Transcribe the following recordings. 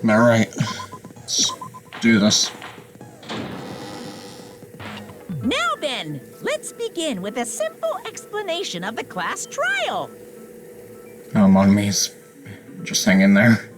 Alright. Let's do this. Now then, let's begin with a simple explanation of the class trial. Among me's just hang in there.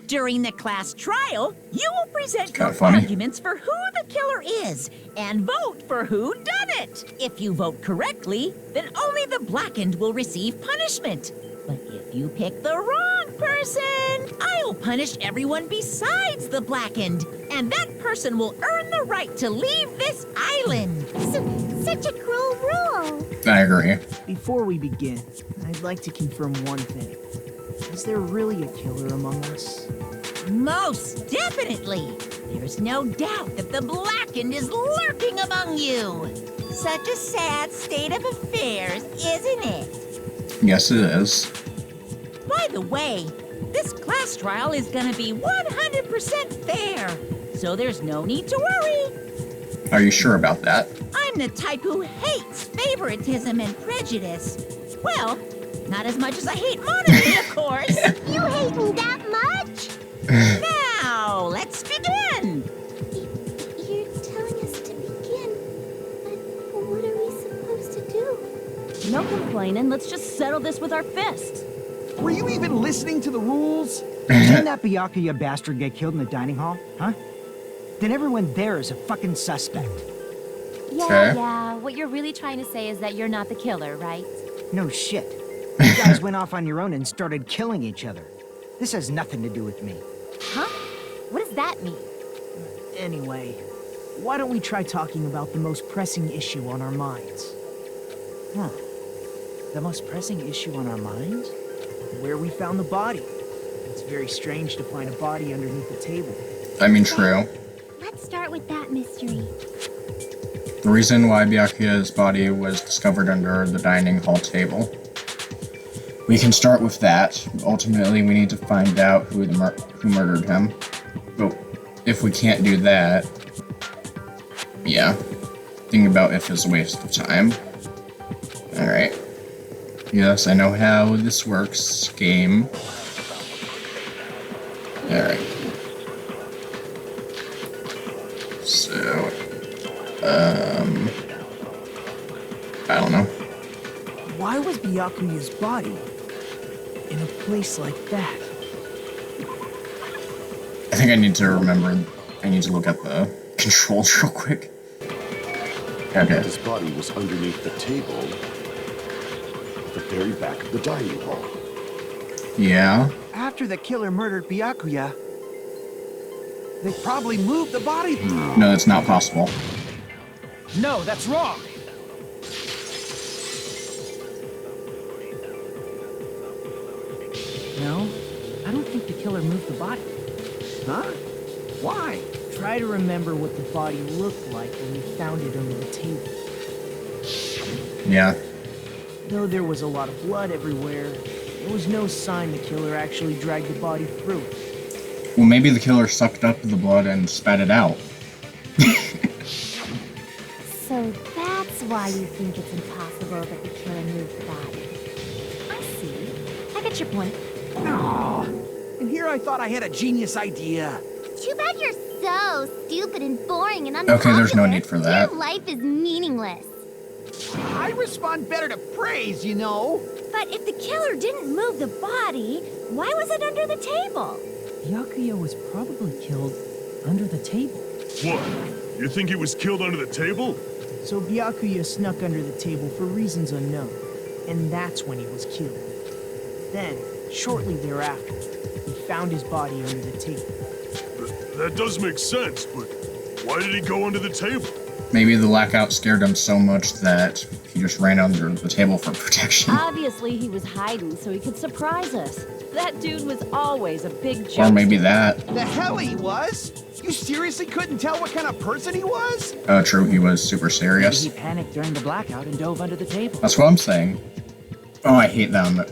During the class trial, you will present Kinda your funny. arguments for who the killer is and vote for who done it. If you vote correctly, then only the blackened will receive punishment. But if you pick the wrong person, I'll punish everyone besides the blackened, and that person will earn the right to leave this island. Such a cruel rule. I agree. Before we begin, I'd like to confirm one thing. Is there really a killer among us? Most definitely. There's no doubt that the blackened is lurking among you. Such a sad state of affairs, isn't it? Yes, it is. By the way, this class trial is gonna be 100% fair, so there's no need to worry. Are you sure about that? I'm the type who hates favoritism and prejudice. Well, not as much as I hate monarchy, of course. You hate me that much? Now, let's begin. You're telling us to begin, but what are we supposed to do? No complaining, let's just settle this with our fists. Were you even listening to the rules? Didn't that Byakuya bastard get killed in the dining hall, huh? Then everyone there is a fucking suspect. Yeah, Okay. yeah, what you're really trying to say is that you're not the killer, right? No shit. You guys went off on your own and started killing each other. This has nothing to do with me. Huh? What does that mean? Anyway, why don't we try talking about the most pressing issue on our minds? Huh. The most pressing issue on our minds? Where we found the body. It's very strange to find a body underneath the table. I mean, true. Let's start with that mystery. The reason why Byakuya's body was discovered under the dining hall table. We can start with that. Ultimately, we need to find out who murdered him. But if we can't do that, yeah, thinking about if is a waste of time. Alright. Yes, I know how this works. Game. Alright. So, I don't know. Why was Byakuya's body in a place like that? I think I need to remember. I need to look at the controls real quick. Okay. His body was underneath the table at the very back of the dining hall. Yeah. After the killer murdered Byakuya, they probably moved the body. No, that's not possible. No, that's wrong. No, I don't think the killer moved the body. Huh? Why? Try to remember what the body looked like when we found it under the table. Yeah. Though there was a lot of blood everywhere, there was no sign the killer actually dragged the body through. Well, maybe the killer sucked up the blood and spat it out. So that's why you think it's impossible that the killer moved the body. I see. I get your point. Aw, and here I thought I had a genius idea. Too bad you're so stupid and boring and unpopular. Okay, there's no need for that. Your life is meaningless. I respond better to praise, you know. But if the killer didn't move the body, why was it under the table? Byakuya was probably killed under the table. What? You think he was killed under the table? So Byakuya snuck under the table for reasons unknown, and that's when he was killed. Then, shortly thereafter, we found his body under the table. That does make sense, but why did he go under the table? Maybe the blackout scared him so much that he just ran under the table for protection. Obviously, he was hiding so he could surprise us. That dude was always a big joke. Or maybe that. The hell he was? You seriously couldn't tell what kind of person he was? True, he was super serious. Maybe he panicked during the blackout and dove under the table. That's what I'm saying. Oh, I hate them.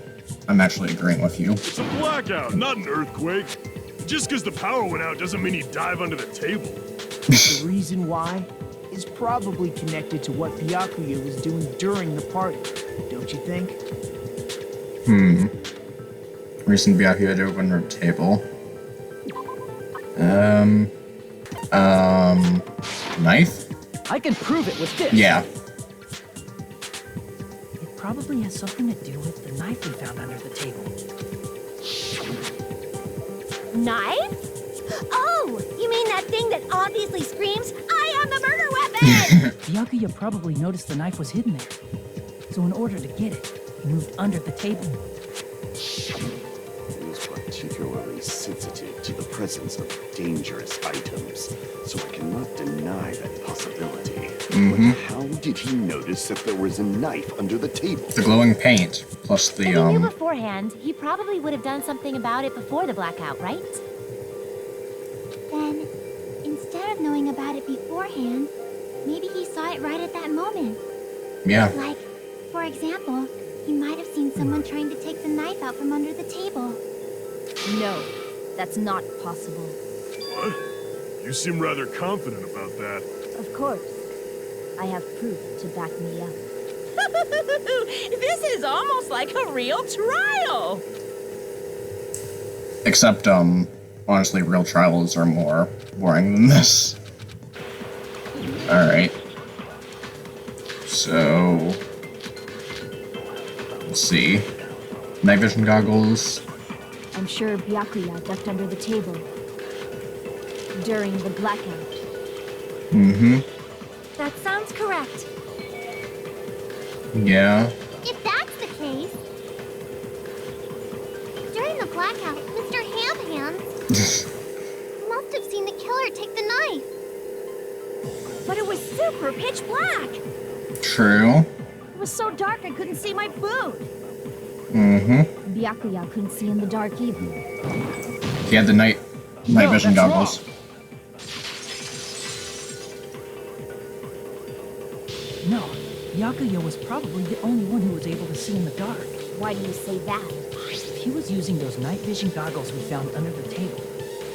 I'm actually agreeing with you. It's a blackout, not an earthquake. Just because the power went out doesn't mean he'd dive under the table. The reason why is probably connected to what Byakuya was doing during the party, don't you think? Reason Byakuya dove under the table. Knife? I can prove it with this. Yeah. It probably has something to do with the knife we found under the table. Knife? Oh, you mean that thing that obviously screams, I am the murder weapon! Byakuya probably noticed the knife was hidden there. So in order to get it, he moved under the table. He is particularly sensitive to the presence of dangerous items, so I cannot deny that possibility. But how did he notice that there was a knife under the table? The glowing paint, plus If the, he knew beforehand, he probably would have done something about it before the blackout, right? Then, instead of knowing about it beforehand, maybe he saw it right at that moment. yeah. Like, for example, he might have seen someone trying to take the knife out from under the table. No, that's not possible. What? You seem rather confident about that. Of course. I have proof to back me up. This is almost like a real trial. Except, honestly, real trials are more boring than this. Alright. So... let's see. Night vision goggles. I'm sure Byakuya ducked under the table during the blackout. That sounds correct. Yeah. If that's the case, during the blackout, Mr. Hamhands must have seen the killer take the knife. But it was super pitch black. True. It was so dark I couldn't see my boot. Byakuya couldn't see in the dark either. He had the night vision that's goggles. No, Byakuya was probably the only one who was able to see in the dark. Why do you say that? If he was using those night vision goggles we found under the table,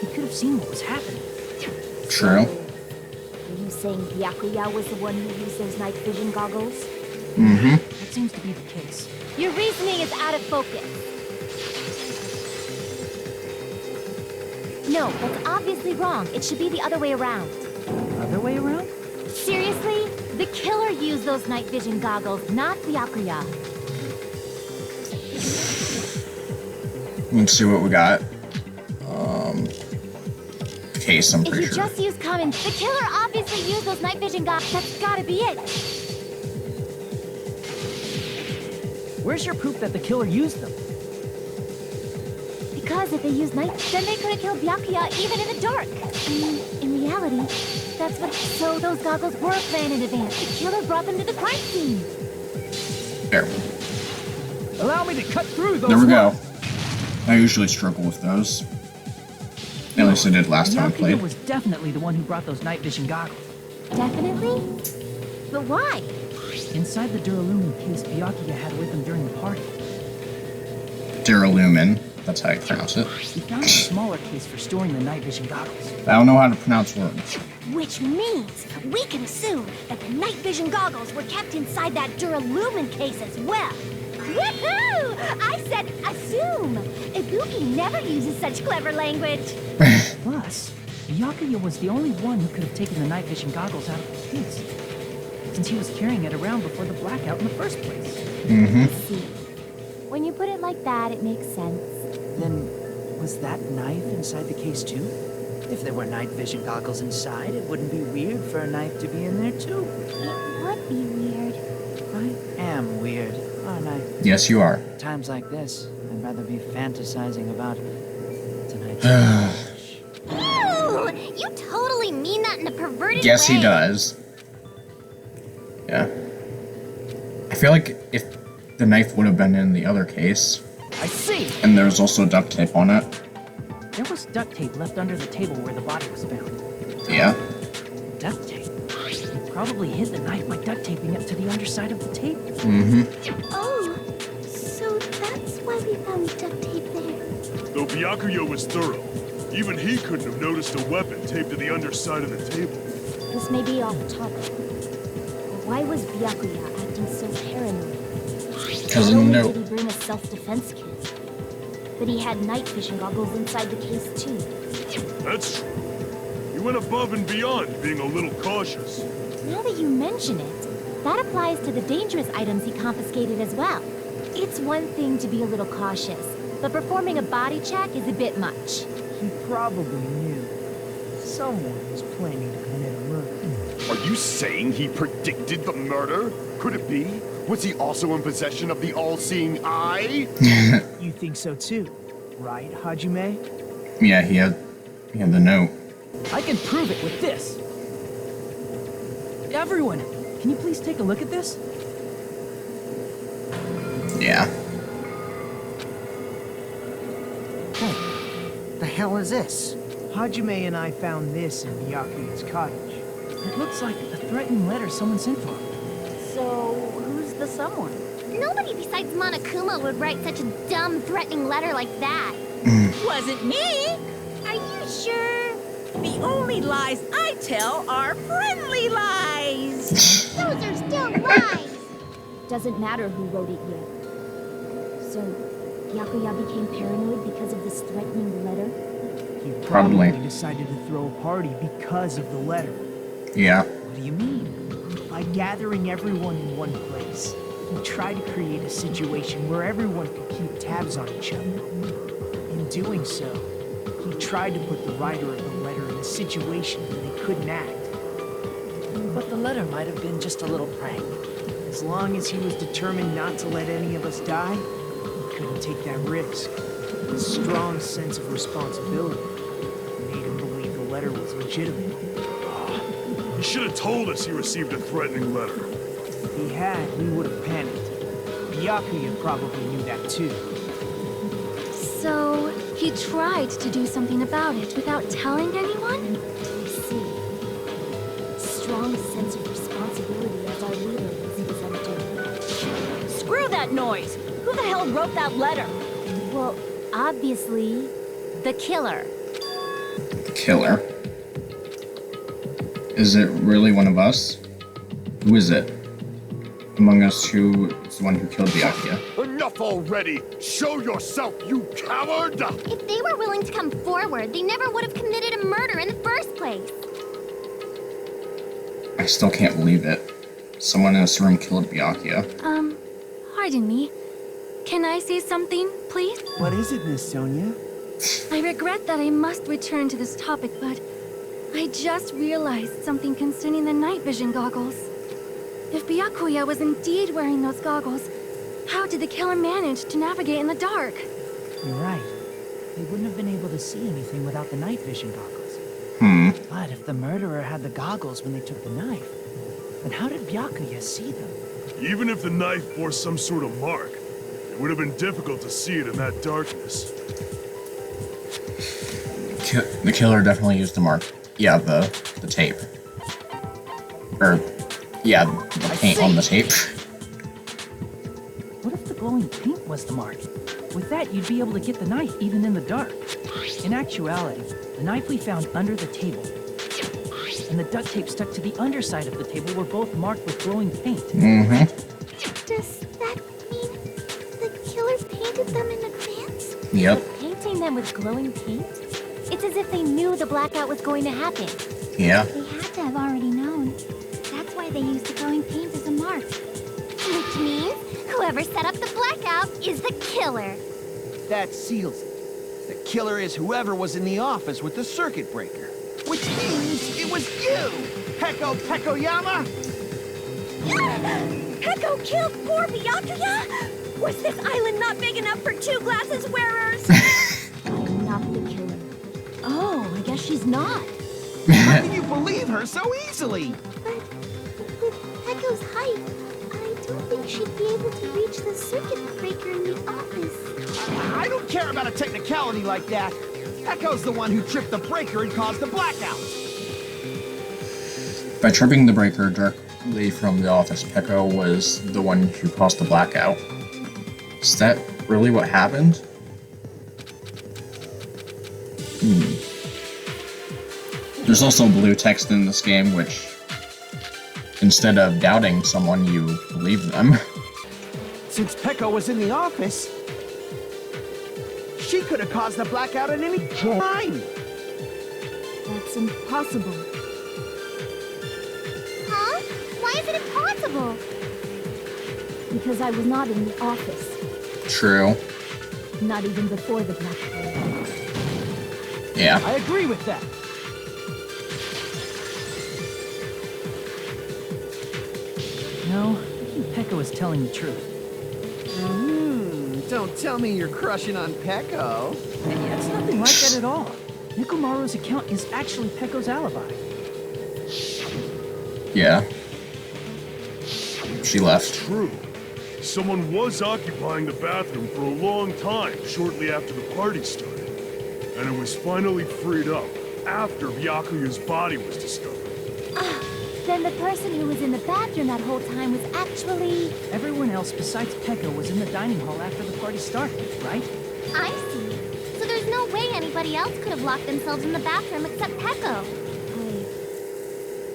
he could have seen what was happening. True. Are you saying Byakuya was the one who used those night vision goggles? That seems to be the case. Your reasoning is out of focus. No, that's obviously wrong. It should be the other way around. Other way around? Seriously? The killer used those night vision goggles, not Byakuya. Let's see what we got. Case, I'm If pretty you sure. just use common, the killer obviously used those night vision goggles. That's gotta be it. Where's your proof that the killer used them? Because if they used night, then they could have killed Byakuya even in the dark. In reality, that's what. So those goggles were planned in advance. The killer brought them to the crime scene. There. Allow me to cut through those. There we go. walls. I usually struggle with those. At least I did last time I Byakuya played. was definitely the one who brought those night vision goggles. Definitely? But why? Inside the Duralumin case Byakuya had with him during the party, Duralumin. That's how you pronounce it. he found a smaller case for storing the night vision goggles. I don't know how to pronounce words. Which means we can assume that the night vision goggles were kept inside that Duralumin case as well. Woohoo! I said assume! Ibuki never uses such clever language. Plus, Byakuya was the only one who could have taken the night vision goggles out of the case, since he was carrying it around before the blackout in the first place. I see. When you put it like that, it makes sense. Then, was that knife inside the case too? If there were night vision goggles inside, it wouldn't be weird for a knife to be in there too. It would be weird. I am weird, aren't I? Yes, you are. Times like this, I'd rather be fantasizing about tonight. Ooh, you totally mean that in a perverted Yes, way. he does. Yeah. I feel like if the knife would have been in the other case, I see! and there's also duct tape on it. There was duct tape left under the table where the body was found. Yeah. Duct tape? He probably hid the knife by duct taping it to the underside of the table. Oh, so that's why we found duct tape there. Though Byakuya was thorough, even he couldn't have noticed a weapon taped to the underside of the table. This may be off topic, but why was Byakuya acting so paranoid? Because Not only no. did he bring a self-defense kit, but he had night vision goggles inside the case too. That's true. He went above and beyond, being a little cautious. Now that you mention it, that applies to the dangerous items he confiscated as well. It's one thing to be a little cautious, but performing a body check is a bit much. He probably knew someone was planning to commit a murder. Are you saying he predicted the murder? Could it be? Was he also in possession of the all-seeing eye? You think so too, right, Hajime? Yeah, he had the note. I can prove it with this. Everyone, can you please take a look at this? Yeah. Hey, the hell is this? Hajime and I found this in Byakuya's cottage. It looks like a threatening letter someone sent for him. So, who's the someone? Nobody besides Monokuma would write such a dumb, threatening letter like that. Wasn't me! Are you sure? The only lies I tell are friendly lies! Those are still lies. Doesn't matter who wrote it yet. So, Byakuya became paranoid because of this threatening letter? He Probably. probably decided to throw a party because of the letter. Yeah. What do you mean? By gathering everyone in one place, he tried to create a situation where everyone could keep tabs on each other. In doing so, he tried to put the writer of the letter in a situation where they couldn't act. But the letter might have been just a little prank. As long as he was determined not to let any of us die, he couldn't take that risk. His strong sense of responsibility made him believe the letter was legitimate. He should have told us he received a threatening letter. If he had, we would have panicked. Byakuya probably knew that too. So, he tried to do something about it without telling anyone? I see. Strong sense of responsibility as our leader was exempted. Screw that noise! Who the hell wrote that letter? Well, obviously, the killer. Killer. Is it really one of us? Who is it? Among us, who is the one who killed Byakuya? Enough already! Show yourself, you coward! If they were willing to come forward, they never would have committed a murder in the first place. I still can't believe it. Someone in this room killed Byakuya. Pardon me. Can I say something, please? What is it, Miss Sonia? I regret that I must return to this topic, but I just realized something concerning the night vision goggles. If Byakuya was indeed wearing those goggles, how did the killer manage to navigate in the dark? You're right. They wouldn't have been able to see anything without the night vision goggles. But if the murderer had the goggles when they took the knife, then how did Byakuya see them? Even if the knife bore some sort of mark, it would have been difficult to see it in that darkness. The killer definitely used the mark. Yeah, the tape. Or, yeah, the paint on the tape. What if the glowing paint was the mark? With that, you'd be able to get the knife even in the dark. In actuality, the knife we found under the table and the duct tape stuck to the underside of the table were both marked with glowing paint. Does that mean the killer painted them in advance? Yep. Painting them with glowing paint? It's as if they knew the blackout was going to happen. Yeah. They had to have already known. That's why they used the glowing paint as a mark. Which means whoever set up the blackout is the killer. That seals it. The killer is whoever was in the office with the circuit breaker. Which means it was you, Peko Pekoyama! Peko killed poor Byakuya? Was this island not big enough for 2 glasses wearers? I'm not the killer. Oh, I guess she's not. How can you believe her so easily? But with Peko's height, I don't think she'd be able to reach the circuit breaker in the office. I don't care about a technicality like that. Peko's the one who tripped the breaker and caused the blackout. By tripping the breaker directly from the office, Peko was the one who caused the blackout. Is that really what happened? There's also blue text in this game, which, instead of doubting someone, you believe them. Since Peko was in the office, she could have caused the blackout at any time. That's impossible. Huh? Why is it impossible? Because I was not in the office. True. Not even before the black hole. Yeah. I agree with that. No, I think Pekka was telling the truth. Don't tell me you're crushing on Pecco. It's nothing like that at all. Nikomaru's account is actually Pekko's alibi. Yeah. She left. True. Someone was occupying the bathroom for a long time shortly after the party started. And it was finally freed up after Byakuya's body was discovered. Then the person who was in the bathroom that whole time was actually... Everyone else besides Pekka was in the dining hall after the party started, right? I see. So there's no way anybody else could have locked themselves in the bathroom except Pecco.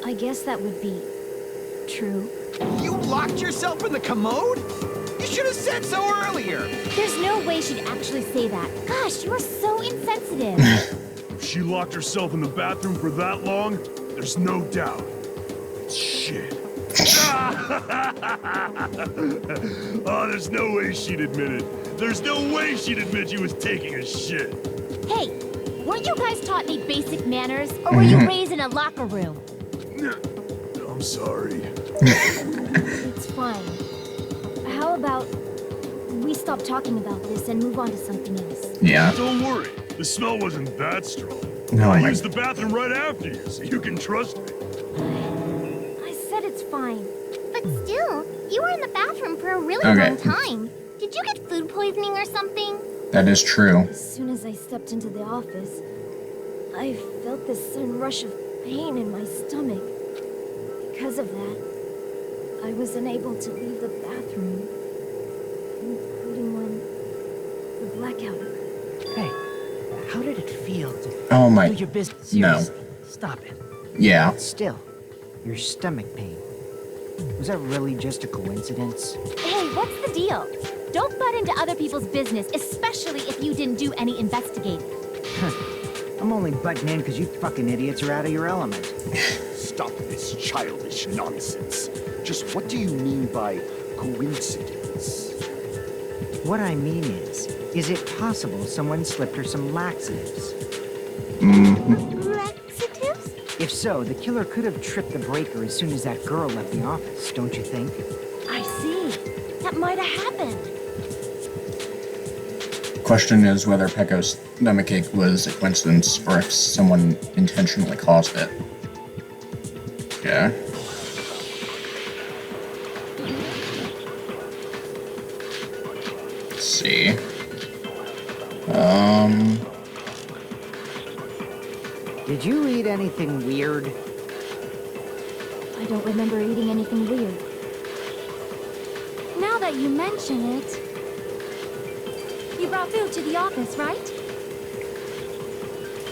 I guess that would be... true. You locked yourself in the commode? You should have said so earlier. There's no way she'd actually say that. Gosh, you are so insensitive. If she locked herself in the bathroom for that long, there's no doubt. Shit. Oh, there's no way she'd admit it. There's no way she'd admit she was taking a shit. Hey, weren't you guys taught any basic manners? Or were you raised in a locker room? I'm sorry. It's fine. How about we stop talking about this and move on to something else? Yeah. Don't worry. The smell wasn't that strong. No, I used the bathroom right after you, so you can trust me. I said it's fine. But still, you were in the bathroom for a really Okay. long time. Did you get food poisoning or something? That is true. As soon as I stepped into the office, I felt this sudden rush of pain in my stomach. Because of that, I was unable to leave the bathroom, including when the blackout occurred. Hey, how did it feel to Oh my. do your business? No. Seriously, stop it. Yeah. Still, your stomach pain. Was that really just a coincidence? Hey, what's the deal? Don't butt into other people's business, especially if you didn't do any investigating. I'm only butting in because you fucking idiots are out of your element. Stop this childish nonsense. Just what do you mean by coincidence? What I mean is it possible someone slipped her some laxatives? Laxatives? If so, the killer could have tripped the breaker as soon as that girl left the office, don't you think? I see. That might have happened. Question is whether Pecco's stomachache was a coincidence or if someone intentionally caused it. Okay. Let's see. Did you eat anything weird? I don't remember eating anything weird. Now that you mention it, you brought food to the office, right?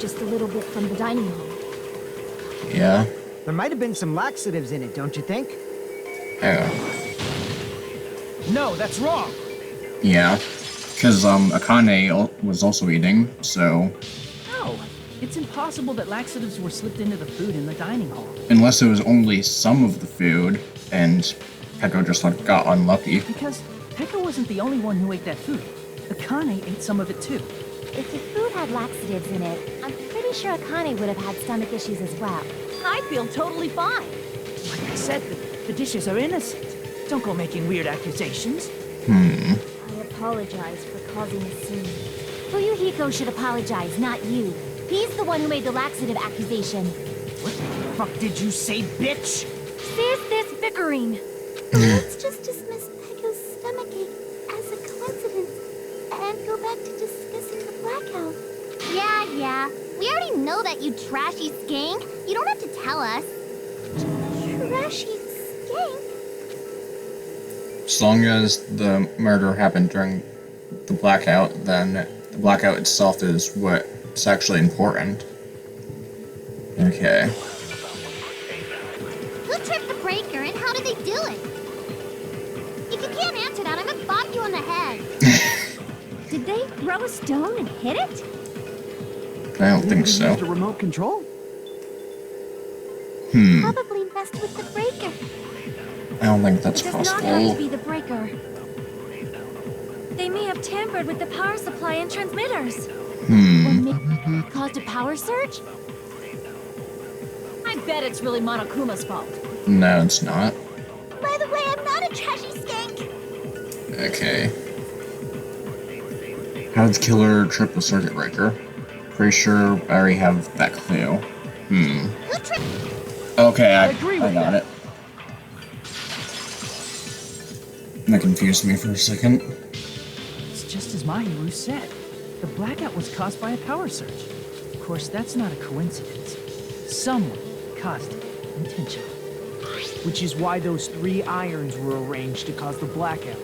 Just a little bit from the dining hall. Yeah. There might have been some laxatives in it, don't you think? Oh. No, that's wrong. Yeah. Because, Akane was also eating, so... No, it's impossible that laxatives were slipped into the food in the dining hall. Unless it was only some of the food, and Pecco just, like, got unlucky. Because Pekka wasn't the only one who ate that food. Akane ate some of it too. If the food had laxatives in it, I'm pretty sure Akane would have had stomach issues as well. I feel totally fine. Like I said, the dishes are innocent. Don't go making weird accusations. I apologize for causing a scene. Fuyuhiko should apologize, not you. He's the one who made the laxative accusation. What the fuck did you say, bitch? Cease this bickering. Let's just dismiss Pecco's stomachache as a coincidence and go back to discussing the blackout. Yeah. We already know that, you trashy skank. You don't have to tell us. Trashy skank? As long as the murder happened during the blackout, then the blackout itself is what's actually important. Okay. Who tripped the breaker and how did they do it? If you can't answer that, I'm gonna bop you on the head. Did they throw a stone and hit it? I don't think so. The remote control? Probably messed with the breaker. I don't think that's It does not have to possible. be the breaker. They may have tampered with the power supply and transmitters. Or maybe caused a power surge? I bet it's really Monokuma's fault. No, it's not. By the way, I'm not a trashy skank. Okay. How did the killer trip the circuit breaker? Pretty sure I already have that clue. Who tripped? Okay, I agree with got it. That confused me for a second. It's just as Mahiru said. The blackout was caused by a power surge. Of course, that's not a coincidence. Someone caused it intentionally. Which is why those 3 irons were arranged to cause the blackout.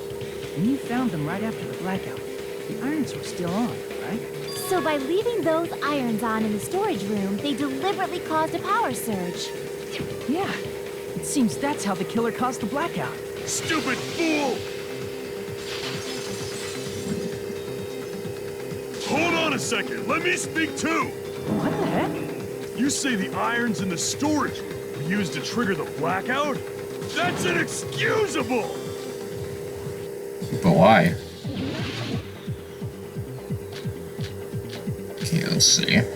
When you found them right after the blackout, the irons were still on, right? So by leaving those irons on in the storage room, they deliberately caused a power surge. Yeah. It seems that's how the killer caused the blackout. Stupid fool! Hold on a second, let me speak too! What the heck? You say the irons in the storage room were used to trigger the blackout? That's inexcusable! But why? Okay, let's see. If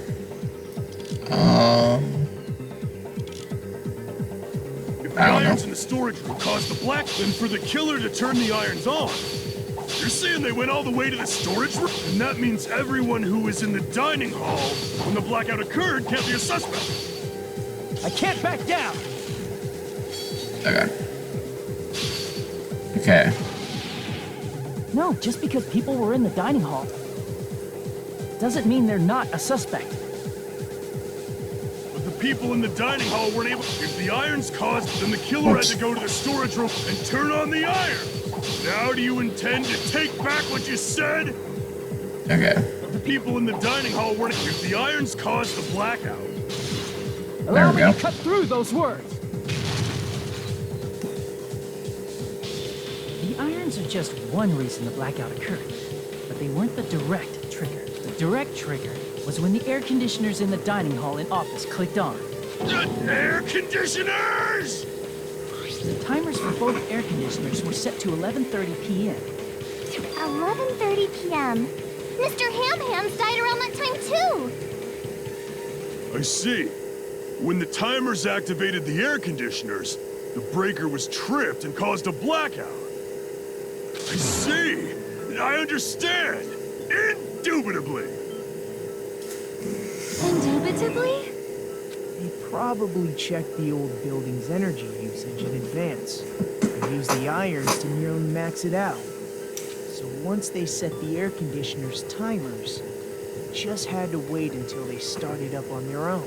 the I don't irons know. in the storage room caused the black, then for the killer to turn the irons on. You're saying they went all the way to the storage room? And that means everyone who was in the dining hall when the blackout occurred can't be a suspect. I can't back down! Okay. Okay. No, just because people were in the dining hall doesn't mean they're not a suspect. But the people in the dining hall weren't able. If the irons caused, then the killer had to go to the storage room and turn on the iron. Now do you intend to take back what you said? Okay. The people in the dining hall weren't. If the irons caused the blackout, Allow we me go. to cut through those words. The irons are just one reason the blackout occurred, but they weren't the direct trigger. The direct trigger was when the air conditioners in the dining hall and office clicked on. the air conditioners! The timers for both air conditioners were set to 11:30 p.m. 11:30 p.m. Mr. Ham Hams died around that time too. I see. When the timers activated the air conditioners, the breaker was tripped and caused a blackout. I see. I understand. Indubitably. Indubitably? They probably checked the old building's energy usage in advance and used the irons to nearly max it out. So once they set the air conditioner's timers, they just had to wait until they started up on their own.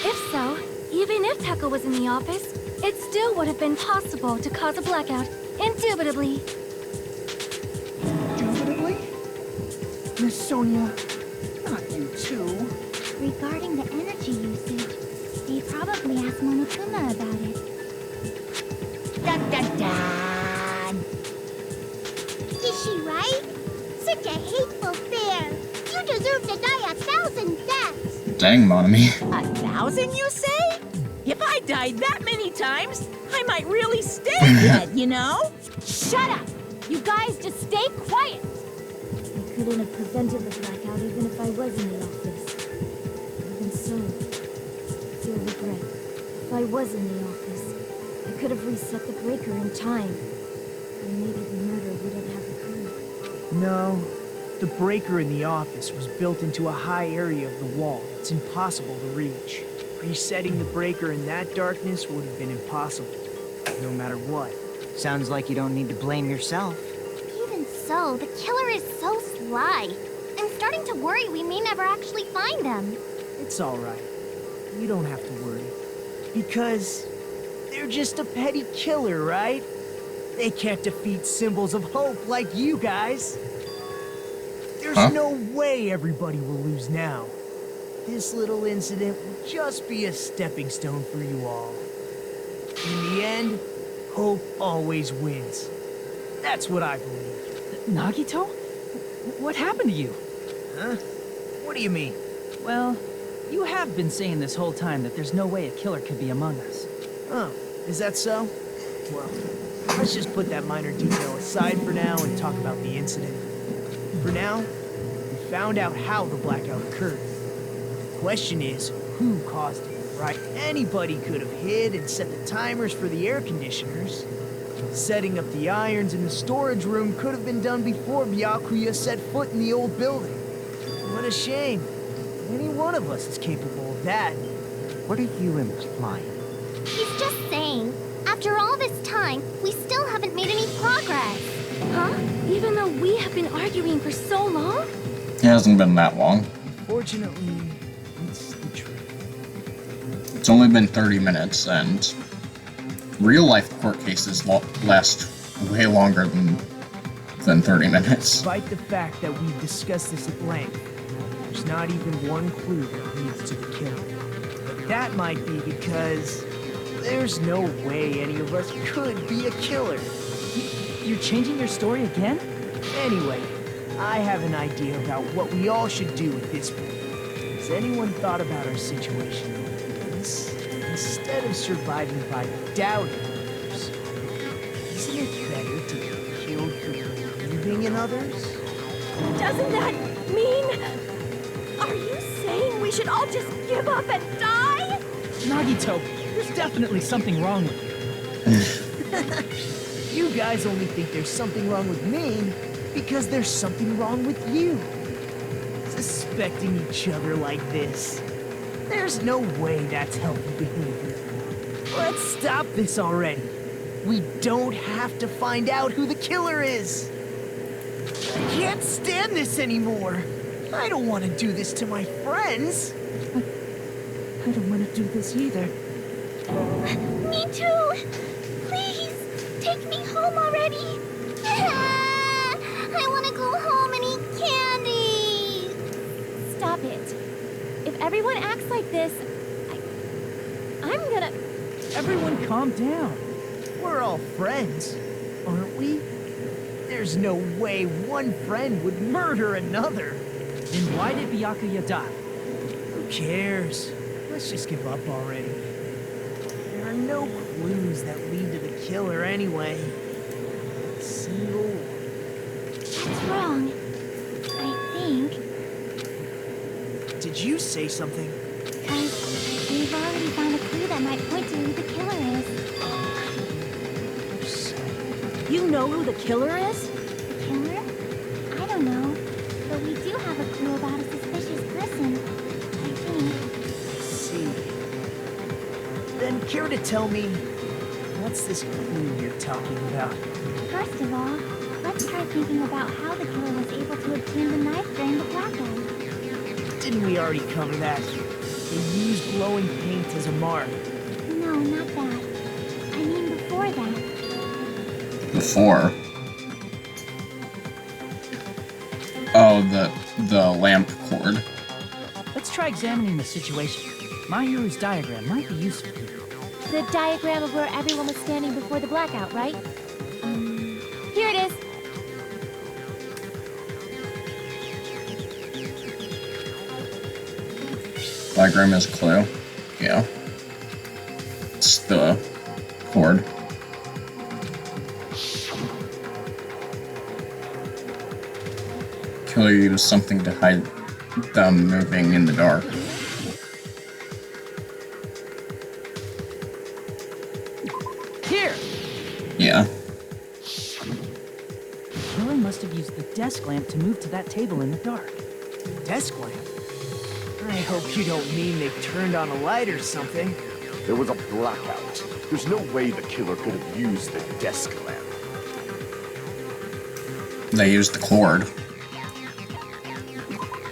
If so, even if Tekka was in the office, it still would have been possible to cause a blackout. Indubitably. Indubitably? Miss Sonia, not you too. Regarding the energy usage, they probably asked Monokuma about it. Dun dun dun! Is she right? Such a hateful bear. You deserve to die 1,000 deaths. Dang, Monami. 1,000, you say? If I died that many times, I might really stay dead, you know? Shut up! You guys just stay quiet! I couldn't have prevented the blackout even if I was in the office. Even so, I still regret. If I was in the office, I could have reset the breaker in time. And maybe the murder wouldn't have occurred. No, the breaker in the office was built into a high area of the wall. It's impossible to reach. Resetting the breaker in that darkness would have been impossible, no matter what. Sounds like you don't need to blame yourself. Even so, the killer is so sly. I'm starting to worry we may never actually find them. It's all right. You don't have to worry. Because they're just a petty killer, right? They can't defeat symbols of hope like you guys. There's no way everybody will lose now. This little incident will just be a stepping stone for you all. In the end, hope always wins. That's what I believe. Nagito? What happened to you? Huh? What do you mean? Well, You have been saying this whole time that there's no way a killer could be among us. Oh, is that so? Well, let's just put that minor detail aside for now and talk about the incident. For now, we found out how the blackout occurred. The question is, who caused it, right? Anybody could have hid and set the timers for the air conditioners. Setting up the irons in the storage room could have been done before Byakuya set foot in the old building. What a shame. Any one of us is capable of that. What are you implying? He's just saying, after all this time, we still haven't made any progress. Huh? Even though we have been arguing for so long? It hasn't been that long. Fortunately, it's the truth. It's only been 30 minutes, and real-life court cases last way longer than 30 minutes. Despite the fact that we've discussed this at length, there's not even one clue that leads to the killer. But that might be because there's no way any of us could be a killer. You're changing your story again? Anyway, I have an idea about what we all should do at this point. Has anyone thought about our situation? Instead of surviving by doubting others, isn't it better to be killed for believing in others? Doesn't that mean... Are you saying we should all just give up and die? Nagito, there's definitely something wrong with you. You guys only think there's something wrong with me because there's something wrong with you. Suspecting each other like this. There's no way that's healthy behavior. Let's stop this already. We don't have to find out who the killer is. I can't stand this anymore. I don't want to do this to my friends. I don't want to do this either. Me too! Please, take me home already! I want to go home and eat candy! Stop it. If everyone acts like this, I'm gonna... Everyone calm down. We're all friends, aren't we? There's no way one friend would murder another. Then why did Byakuya die? Who cares? Let's just give up already. There are no clues that lead to the killer anyway. Not a single one. That's wrong. I think. Did you say something? Because we've already found a clue that might point to who the killer is. You know who the killer is? The killer? I don't know. But we do have a clue about a suspicious person. I think. See. Then care to tell me, what's this clue you're talking about? First of all, let's try thinking about how the killer was able to obtain the knife during the blackout. Didn't we already cover that? They used glowing paint as a mark. No, not that. I mean before that. Before? Oh, the lamp cord. Let's try examining the situation. Mayuru's diagram might be useful. The diagram of where everyone was standing before the blackout, right? Here it is. Diagram is a clue. Yeah. It's the cord. Killer used something to hide them moving in the dark. Here! Yeah. The killer must have used the desk lamp to move to that table in the dark. Desk lamp? I hope you don't mean they turned on a light or something. There was a blackout. There's no way the killer could have used the desk lamp. They used the cord.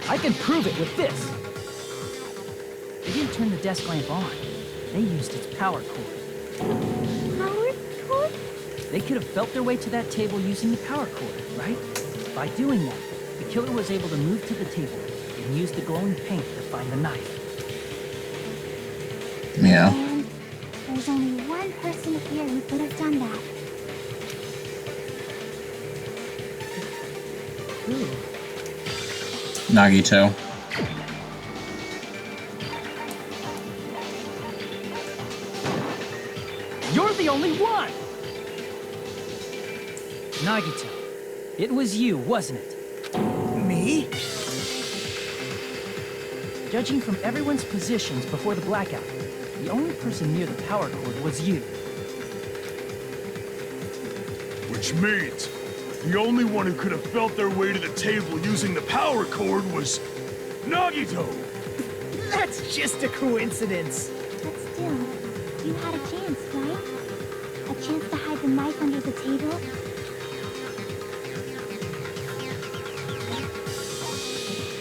I can prove it with this. They didn't turn the desk lamp on. They used its power cord. Power cord? They could have felt their way to that table using the power cord, right? By doing that, the killer was able to move to the table and use the glowing paint to find the knife. Yeah. And there's only one person here who could have done that. Nagito. You're the only one! Nagito, it was you, wasn't it? Me? Judging from everyone's positions before the blackout, the only person near the power cord was you. Which means the only one who could have felt their way to the table using the power cord was Nagito! That's just a coincidence. But still, you had a chance, right? A chance to hide the knife under the table?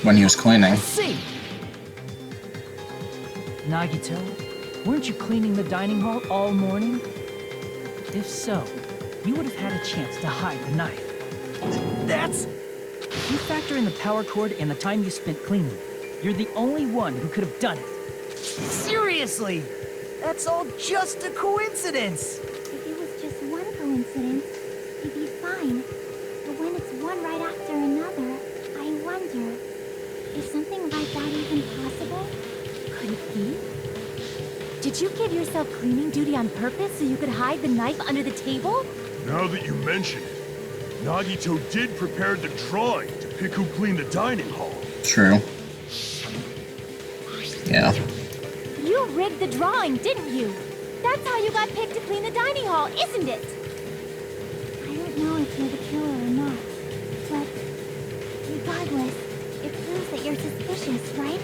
When he was cleaning. I see! Nagito, weren't you cleaning the dining hall all morning? If so, you would have had a chance to hide the knife. That's... If you factor in the power cord and the time you spent cleaning, you're the only one who could have done it. Seriously! That's all just a coincidence! If it was just one coincidence, it'd be fine. But when it's one right after another, I wonder, is something like that even possible? Could it be? Did you give yourself cleaning duty on purpose so you could hide the knife under the table? Now that you mention it, Nagito did prepare the drawing to pick who cleaned the dining hall. True. Yeah. You rigged the drawing, didn't you? That's how you got picked to clean the dining hall, isn't it? I don't know if you're the killer or not, but regardless, it proves that you're suspicious, right?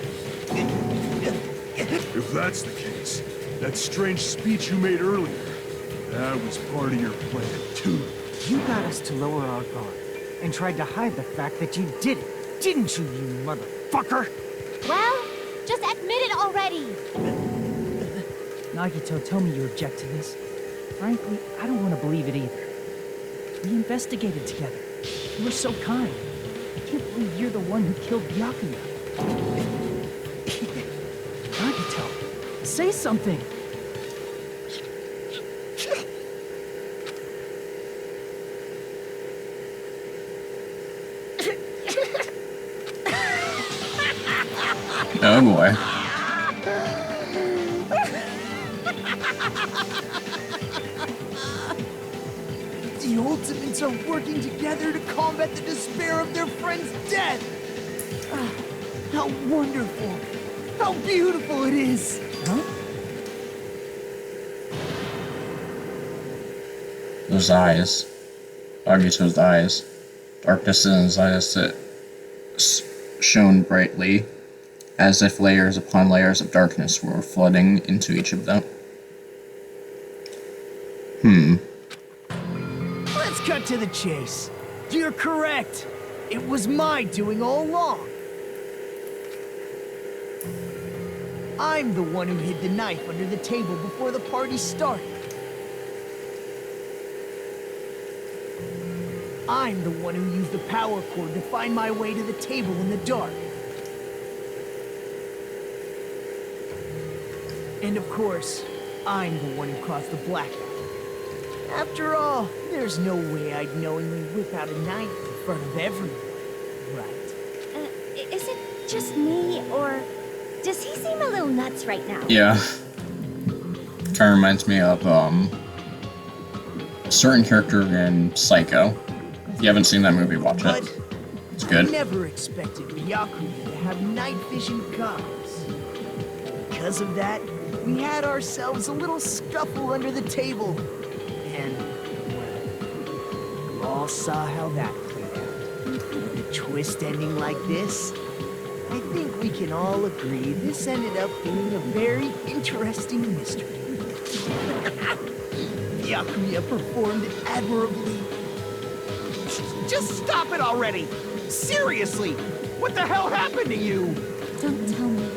If that's the case, that strange speech you made earlier, that was part of your plan too. You got us to lower our guard and tried to hide the fact that you did it, didn't you, you motherfucker? Well, just admit it already! Nagito, tell me you object to this. Frankly, I don't want to believe it either. We investigated together. You were so kind. I can't believe you're the one who killed Byakuya. Nagito, say something! Oh boy. The Ultimates are working together to combat the despair of their friend's death! Ah, how wonderful! How beautiful it is! Huh? Those eyes. Nagito's eyes. Darkness in his eyes that shone brightly, as if layers upon layers of darkness were flooding into each of them. Let's cut to the chase. You're correct. It was my doing all along. I'm the one who hid the knife under the table before the party started. I'm the one who used the power cord to find my way to the table in the dark. And of course, I'm the one who caused the blackout. After all, there's no way I'd knowingly whip out a knife in front of everyone, right? Is it just me, or does he seem a little nuts right now? Yeah. Kind of reminds me of a certain character in Psycho. If you haven't seen that movie, watch it. But It's good. I never expected Byakuya to have night vision goggles. Because of that, we had ourselves a little scuffle under the table. And, well, you all saw how that played out. With the twist ending like this, I think we can all agree this ended up being a very interesting mystery. Byakuya performed admirably. Just stop it already! Seriously! What the hell happened to you? Don't tell me.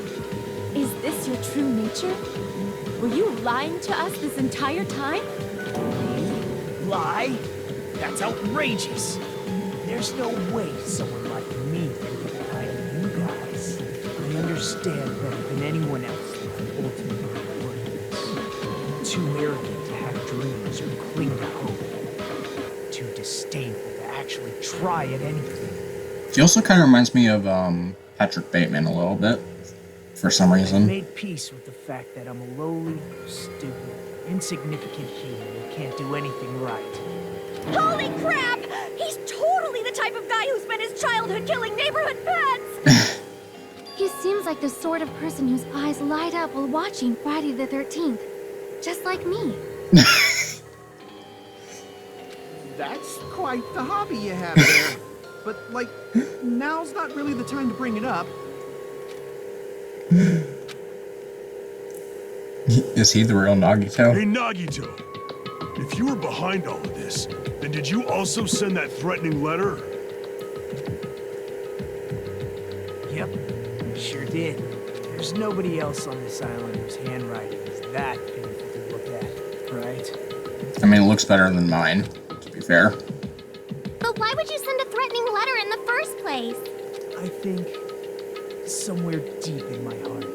Is this your true nature? Were you lying to us this entire time? Lie? That's outrageous. There's no way someone like me could lie to you guys. I understand better than anyone else that the ultimate words. Too arrogant to have dreams or cling to hope. Too disdainful to actually try at anything. He also kind of reminds me of Patrick Bateman a little bit. for some I reason. made peace with the fact that I'm a lowly, stupid, insignificant human who can't do anything right. Holy crap! He's totally the type of guy who spent his childhood killing neighborhood pets! He seems like the sort of person whose eyes light up while watching Friday the 13th. Just like me. That's quite the hobby you have there. But, like, now's not really the time to bring it up. Is he the real Nagito? Hey, Nagito. If you were behind all of this, then did you also send that threatening letter? Yep, sure did. There's nobody else on this island whose handwriting is that painful to look at, right? I mean, it looks better than mine, to be fair. But why would you send a threatening letter in the first place? I think somewhere deep in my heart,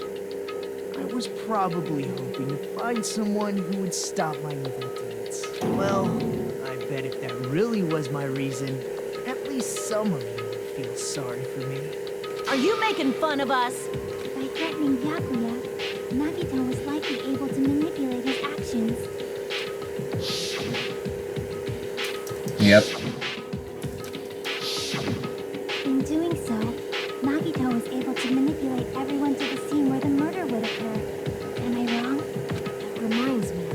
I was probably hoping to find someone who would stop my evil deeds. Well, I bet if that really was my reason, at least some of you would feel sorry for me. Are you making fun of us? By threatening Byakuya, Nagito was likely able to manipulate his actions. Yep. In doing so, Nagito was able to manipulate everyone to the scene where the murder would occur. Am I wrong? That reminds me.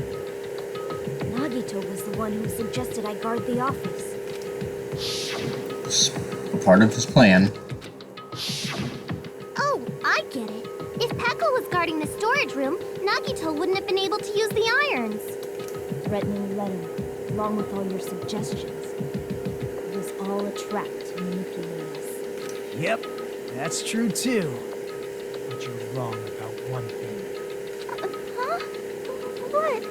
Nagito was the one who suggested I guard the office. It's a part of his plan. Oh, I get it. If Peko was guarding the storage room, Nagito wouldn't have been able to use the irons. Threatening letter, along with all your suggestions. It was all a trap to manipulate us. Yep, that's true too. But you're wrong about one thing. Huh? What?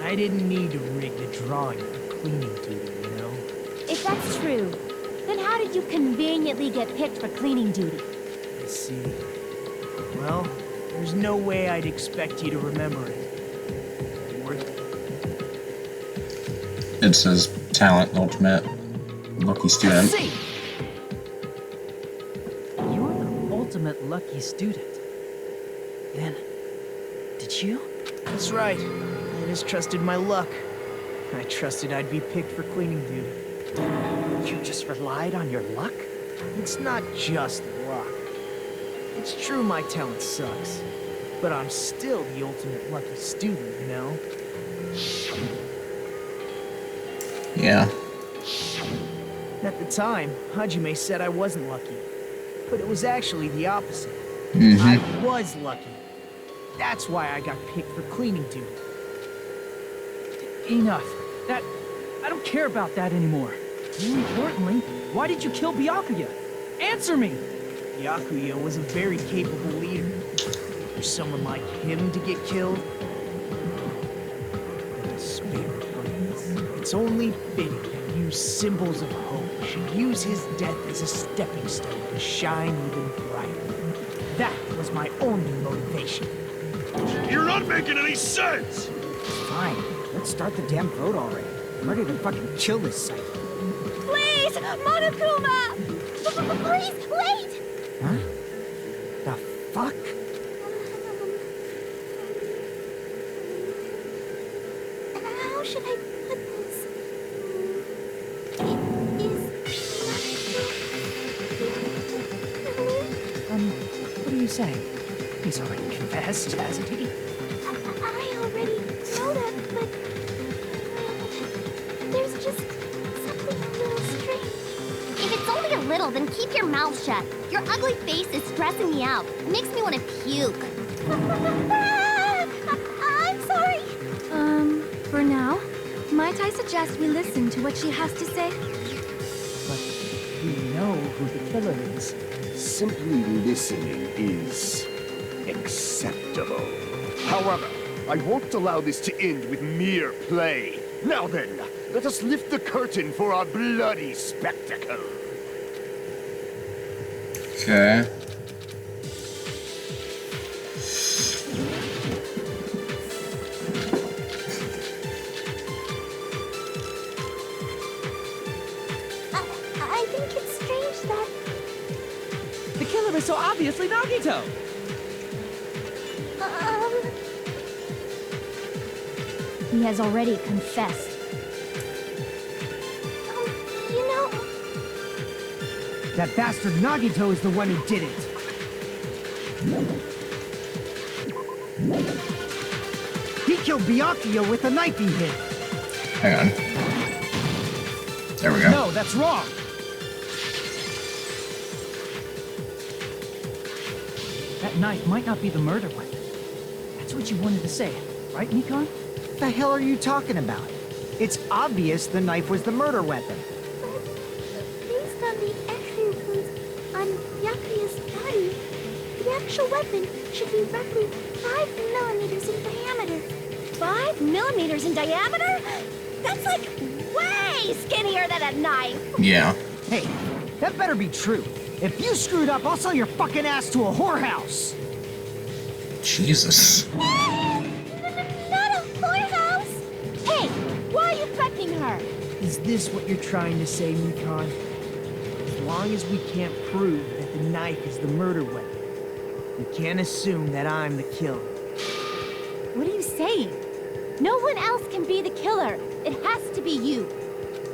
I didn't need to rig the drawing for cleaning duty, you know? If that's true, then how did you conveniently get picked for cleaning duty? I see. Well, there's no way I'd expect you to remember it. It's his talent, the ultimate lucky student. See! You're the ultimate lucky student. Then, did you? That's right. I just trusted my luck. I trusted I'd be picked for cleaning duty. You just relied on your luck? It's not just luck. It's true my talent sucks, but I'm still the ultimate lucky student, you know? Yeah. At the time, Hajime said I wasn't lucky, but it was actually the opposite. I was lucky. That's why I got picked for cleaning duty. Enough. I don't care about that anymore. More importantly, why did you kill Byakuya? Answer me! Byakuya was a very capable leader. For someone like him to get killed, it's only fitting that you symbols of hope should use his death as a stepping stone to shine even brighter. That was my only motivation. You're not making any sense! Fine, let's start the damn vote already. I'm ready to fucking kill this site. Please, Monokuma! Please, wait! Huh? The fuck? How should I put this? What are you saying? He's already confessed, hasn't he? I already know that, but there's just something a little strange. If it's only a little, then keep your mouth shut. Your ugly face is stressing me out. It makes me want to puke. I'm sorry. For now, might I suggest we listen to what she has to say? But we know who the killer is. Simply listening is acceptable. However, I won't allow this to end with mere play. Now then, let us lift the curtain for our bloody spectacle. Okay. I think it's strange that... The killer is so obviously Nagito! He has already confessed. You know, That bastard Nagito is the one who did it. He killed Byakuya with the knife he hid. Hang on. There we go. No, that's wrong. That knife might not be the murder weapon. That's what you wanted to say, right, Nikon? What the hell are you talking about? It's obvious the knife was the murder weapon. based on the X-ray wounds on Byakuya's body, the actual weapon should be roughly 5 millimeters in diameter. 5 millimeters in diameter? That's like way skinnier than a knife. Yeah. Hey, that better be true. If you screwed up, I'll sell your fucking ass to a whorehouse. Jesus. Not a whorehouse! Hey, why are you threatening her? Is this what you're trying to say, Nikon? As long as we can't prove that the knife is the murder weapon, we can't assume that I'm the killer. What are you saying? No one else can be the killer. It has to be you.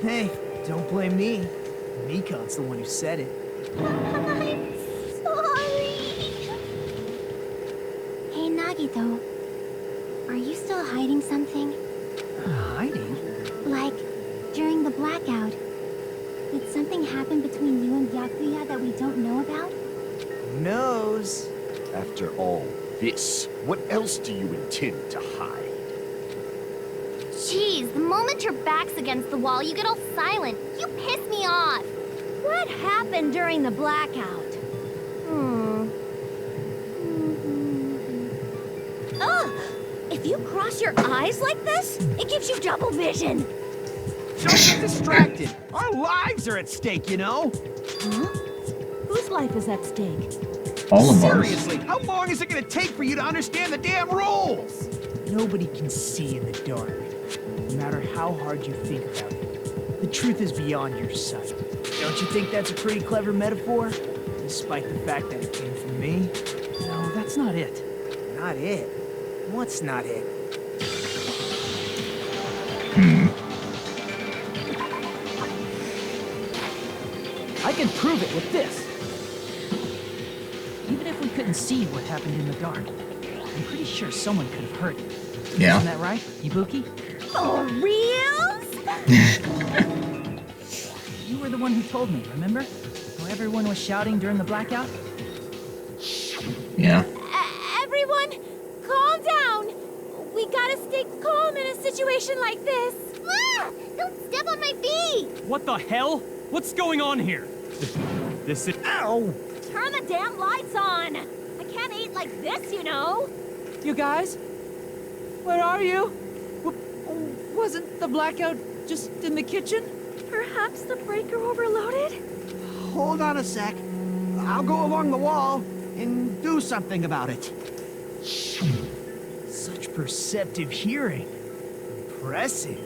Hey, don't blame me. Nikon's the one who said it. I'm sorry. Hey, Nagito. Are you still hiding something? Hiding? Like, during the blackout, did something happen between you and Byakuya that we don't know about? Who knows? After all this, what else do you intend to hide? Jeez, the moment your back's against the wall, you get all silent. You piss me off. What happened during the blackout? Ugh! If you cross your eyes like this, it gives you double vision. Don't get distracted. Our lives are at stake, you know? Huh? Whose life is at stake? All of ours. Seriously, how long is it gonna take for you to understand the damn rules? Nobody can see in the dark, no matter how hard you think about it. The truth is beyond your sight. Don't you think that's a pretty clever metaphor? Despite the fact that it came from me? No, that's not it. Not it. What's not it? I can prove it with this. Even if we couldn't see what happened in the dark, I'm pretty sure someone could have heard it. Yeah. Isn't that right, Ibuki? For reals? You were the one who told me, remember? How everyone was shouting during the blackout? Yeah. Everyone, calm down. We gotta stay calm in a situation like this. Ah! Don't step on my feet! What the hell? What's going on here? This is... Ow! Turn the damn lights on. I can't eat like this, you know. You guys? Where are you? Wasn't the blackout just in the kitchen? Perhaps the breaker overloaded? Hold on a sec. I'll go along the wall and do something about it. Such perceptive hearing. Impressive.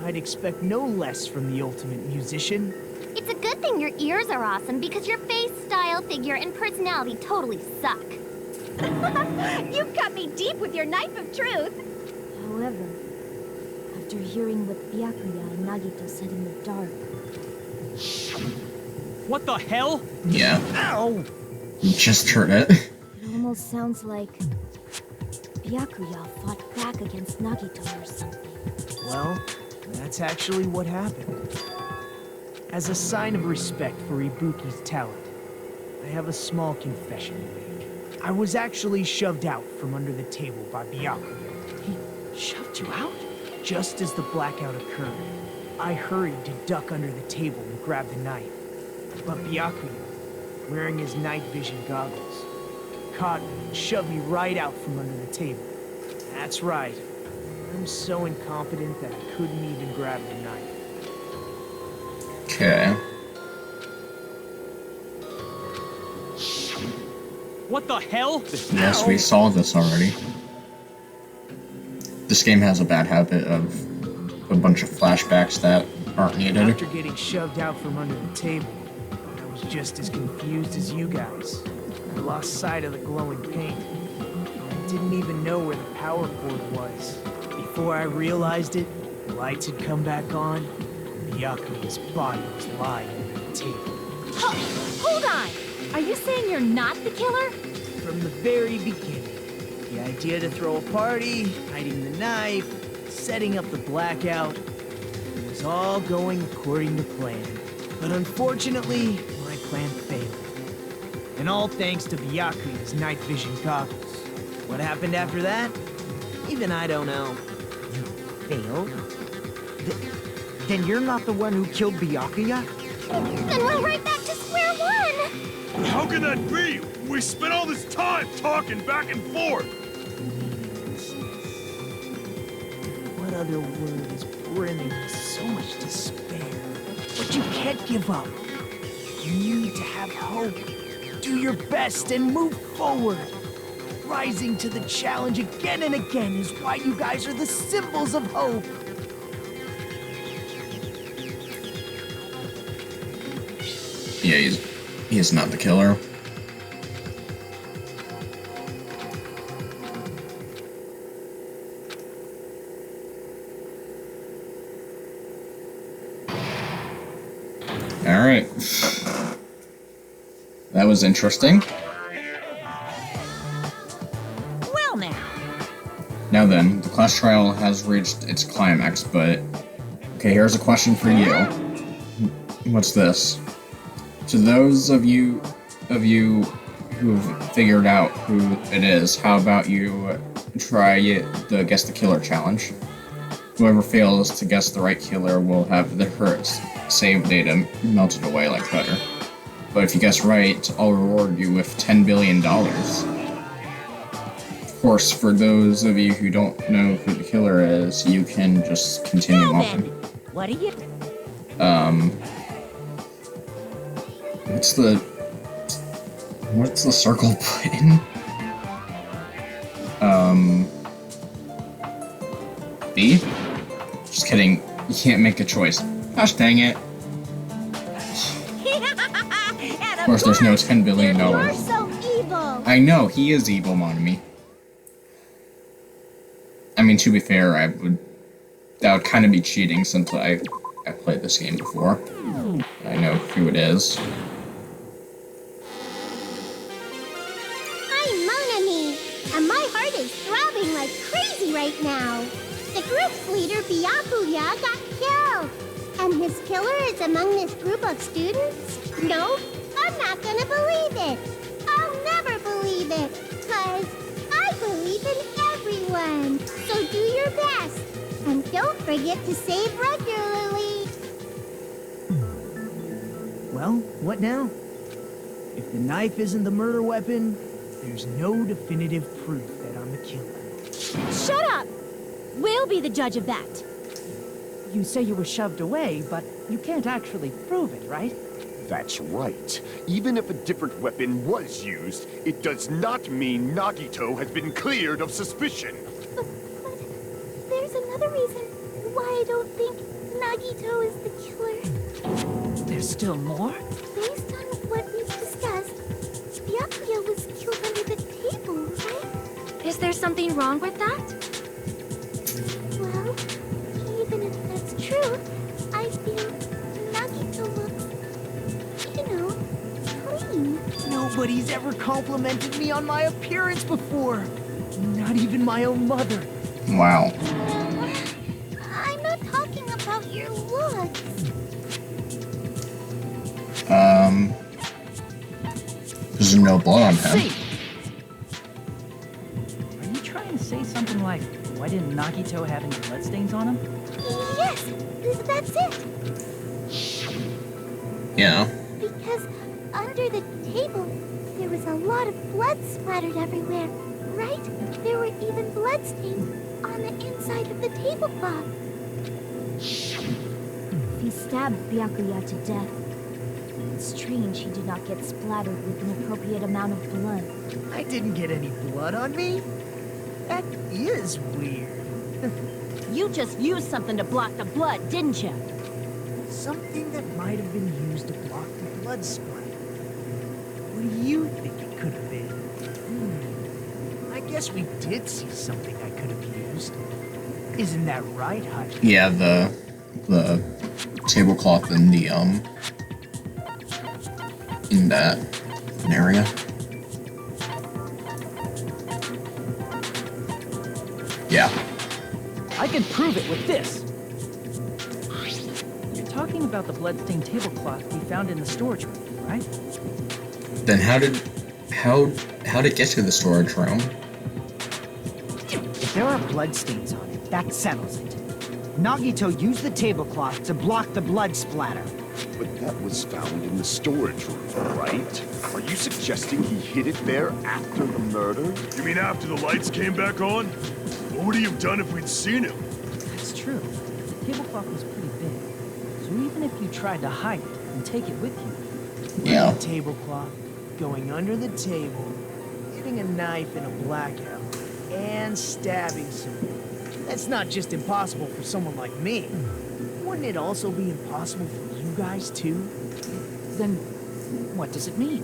I'd expect no less from the ultimate musician. It's a good thing your ears are awesome because your face, style, figure, and personality totally suck. You've cut me deep with your knife of truth. However, after hearing what Byakuya and Nagito said in the dark, What the hell? Yeah. Ow! You just heard it. it almost sounds like Byakuya fought back against Nagito or something. Well, that's actually what happened. As a sign of respect for Ibuki's talent, I have a small confession to make. I was actually shoved out from under the table by Byakuya. He shoved you out? Just as the blackout occurred, I hurried to duck under the table and grab the knife. But Byakuya, wearing his night vision goggles, caught me and shoved me right out from under the table. That's right. I'm so incompetent that I couldn't even grab the knife. Okay. What the hell? Yes, we saw this already. This game has a bad habit of a bunch of flashbacks that aren't needed. After getting shoved out from under the table, I was just as confused as you guys. I lost sight of the glowing paint. didn't even know where the power cord was. Before I realized it, the lights had come back on. Byakuya's body was lying on the table. Hold on! Are you saying you're not the killer? From the very beginning, the idea to throw a party, hiding the knife, setting up the blackout, it was all going according to plan. But unfortunately, my plan failed. And all thanks to Byakuya's night vision goggles. What happened after that? Even I don't know. You failed? Then you're not the one who killed Byakuya? Then we're right back to square one! How can that be? We spent all this time talking back and forth! What other word is brimming with so much despair? But you can't give up. You need to have hope. Do your best and move forward. Rising to the challenge again and again is why you guys are the symbols of hope. Yeah, he's not the killer. Alright. That was interesting. Well now. Now then, the class trial has reached its climax, but... Okay, here's a question for you. What's this? To those of you who've figured out who it is, how about you try the Guess the Killer challenge? Whoever fails to guess the right killer will have her save data melted away like butter. But if you guess right, I'll reward you with $10 billion. Of course, for those of you who don't know who the killer is, you can just continue Now on. then, what do you... What's the circle button? B? Just kidding. You can't make a choice. Gosh dang it. Of course, there's no $10 billion. You're so evil! I know, he is evil, Monami. I mean, to be fair, that would kind of be cheating since I played this game before. I know who it is. I'm Monami, and my heart is throbbing like crazy right now. The group's leader, Byakuya, got killed. And his killer is among this group of students? No, I'm not gonna believe it. I'll never believe it, 'cause I believe in everyone. So do your best. And don't forget to save regularly. Well, what now? If the knife isn't the murder weapon, there's no definitive proof that I'm the killer. Shut up! We'll be the judge of that. You say you were shoved away, but you can't actually prove it, right? That's right. Even if a different weapon was used, it does not mean Nagito has been cleared of suspicion. But there's another reason why I don't think Nagito is the killer. There's still more? Based on what we've discussed, Byakuya was killed under the table, right? Is there something wrong with that? Well, even if that's true, I feel Nagito looks, clean. Nobody's ever complimented me on my appearance before. Not even my own mother. Wow. I'm not talking about your looks. There's no blood on him. See! Are you trying to say something like, why didn't Nagito have any bloodstains on him? Yes, that's it. Yeah. Because under the table, there was a lot of blood splattered everywhere, right? There were even bloodstains on the inside of the tablecloth. He stabbed Byakuya to death. It's strange he did not get splattered with an appropriate amount of blood. I didn't get any blood on me? That is weird. You just used something to block the blood, didn't you? Something that might have been used to block the blood splatter. What do you think it could have been? I Guess we did see something I could have used. Isn't that right, Haji? Yeah, the tablecloth in the in that area. Yeah. I can prove it with this. You're talking about the bloodstained tablecloth we found in the storage room, right? Then how'd it get to the storage room? If there are bloodstains on it, that settles it. Nagito used the tablecloth to block the blood splatter. But that was found in the storage room, right? Are you suggesting he hid it there after the murder? You mean after the lights came back on? What would he have done if we'd seen him? That's true. The tablecloth was pretty big. So even if you tried to hide it and take it with you, Yeah. The tablecloth, going under the table, getting a knife in a blackout, and stabbing someone. That's not just impossible for someone like me. Wouldn't it also be impossible for you guys too? then what does it mean?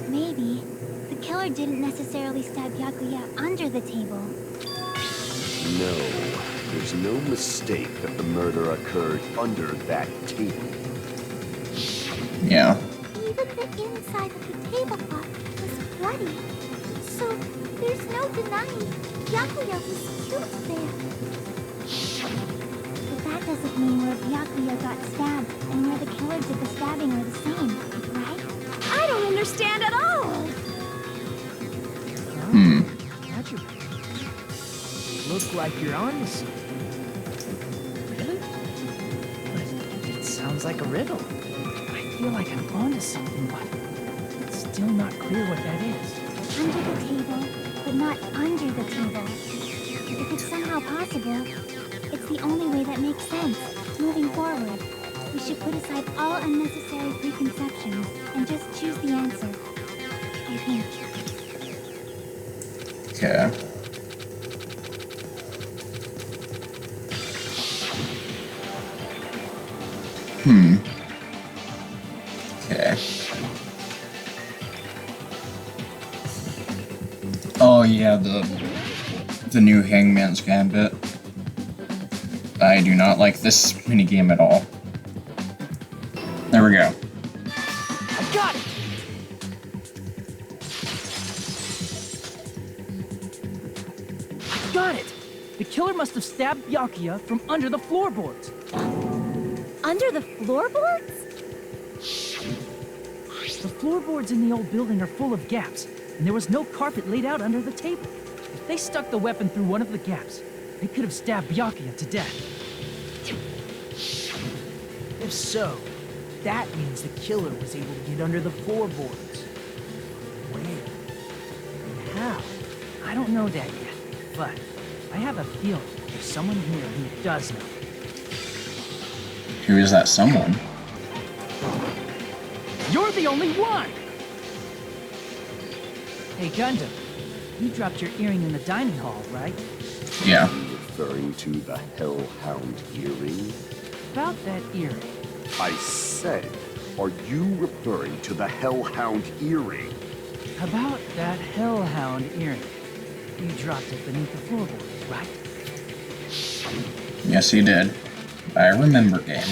Maybe the killer didn't necessarily stab Byakuya under the table. No, there's no mistake that the murder occurred under that table. Yeah. Even the inside of the tablecloth was bloody. So there's no denying Byakuya was killed there. But that doesn't mean where Byakuya got stabbed and where the killer did the stabbing are the same, right? I don't understand at all! Roger. Look like you're on to something. Really? But it sounds like a riddle. I feel like I'm onto something, but it's still not clear what that is. Under the table, but not under the table. If it's somehow possible, it's the only way that makes sense. Moving forward, we should put aside all unnecessary preconceptions and just choose the answer. I think. Okay. Okay. Oh yeah, the new Hangman's Gambit. I do not like this minigame at all. There we go. I got it! I got it! The killer must have stabbed Byakuya from under the floorboards. Under the floorboards? The floorboards in the old building are full of gaps, and there was no carpet laid out under the table. If they stuck the weapon through one of the gaps, they could have stabbed Byakuya to death. If so, that means the killer was able to get under the floorboards. Where? And how? I don't know that yet, but I have a feeling there's someone here who does know. Who is that someone? You're the only one! Hey, Gundam, you dropped your earring in the dining hall, right? Yeah. Are you referring to the Hellhound earring? About that earring. I said, are you referring to the Hellhound earring? About that Hellhound earring. You dropped it beneath the floorboards, right? Yes, he did. I remember, game.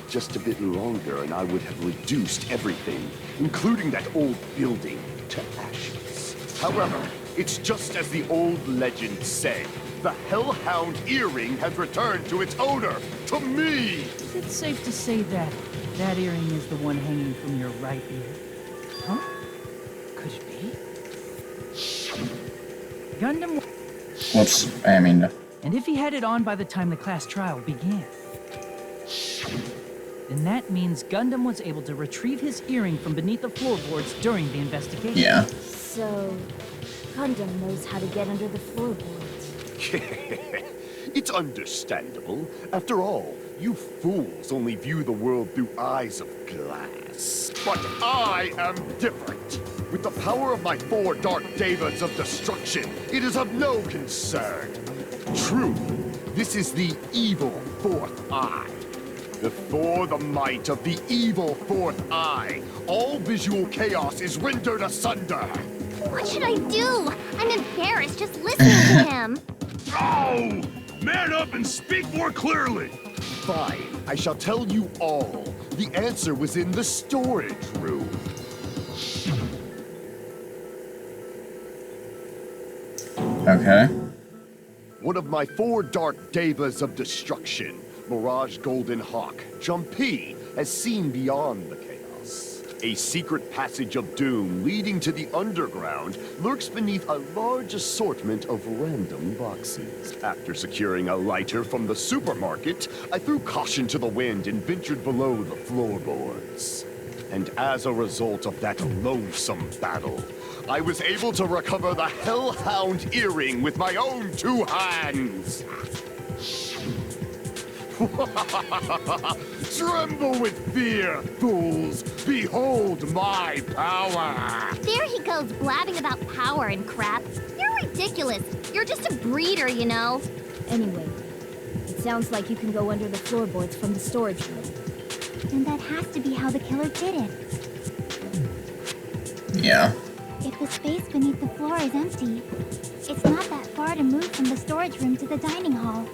Just a bit longer and I would have reduced everything, including that old building, to ashes. However, it's just as the old legends say. The Hellhound earring has returned to its owner, to me! Is it safe to say that that earring is the one hanging from your right ear? Huh? Could it be? Gundam... Whoops, I didn't mean to. And if he had it on by the time the class trial began, then that means Gundam was able to retrieve his earring from beneath the floorboards during the investigation. Yeah. So, Gundam knows how to get under the floorboards. It's understandable. After all, you fools only view the world through eyes of glass. But I am different. With the power of my 4 Dark Devas of destruction, it is of no concern. True, this is the evil 4th eye. Before the might of the evil fourth eye, all visual chaos is rendered asunder. What should I do? I'm embarrassed just listening to him. Oh! Man up and speak more clearly! Fine, I shall tell you all. The answer was in the storage room. Okay. One of my 4 dark devas of destruction, Mirage Golden Hawk, Jumpy, has seen beyond the chaos. A secret passage of doom leading to the underground lurks beneath a large assortment of random boxes. After securing a lighter from the supermarket, I threw caution to the wind and ventured below the floorboards. And as a result of that lonesome battle, I was able to recover the Hellhound earring with my own 2 hands. Tremble with fear, fools! Behold my power! There he goes blabbing about power and crap. You're ridiculous. You're just a breeder, you know. Anyway, it sounds like you can go under the floorboards from the storage room. And that has to be how the killer did it. Yeah. If the space beneath the floor is empty, it's not that far to move from the storage room to the dining hall.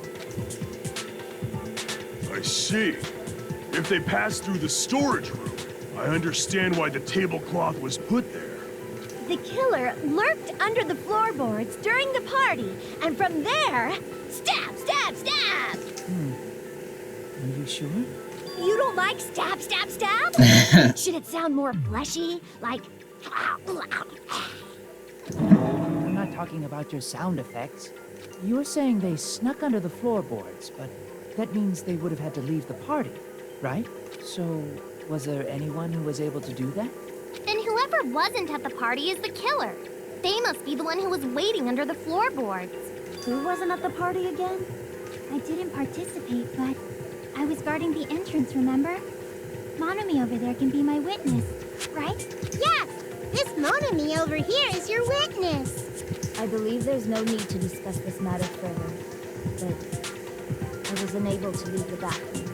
I see. If they passed through the storage room, I understand why the tablecloth was put there. The killer lurked under the floorboards during the party, and from there, stab, stab, stab! Are you sure? You don't like stab, stab, stab? Should it sound more fleshy? Like... I'm not talking about your sound effects. You were saying they snuck under the floorboards, but that means they would have had to leave the party, right? So, was there anyone who was able to do that? Then whoever wasn't at the party is the killer. They must be the one who was waiting under the floorboards. Who wasn't at the party again? I didn't participate, but I was guarding the entrance, remember? Monomi over there can be my witness, right? Yes! This Monomi over here is your witness! I believe there's no need to discuss this matter further, but I was unable to leave the bathroom.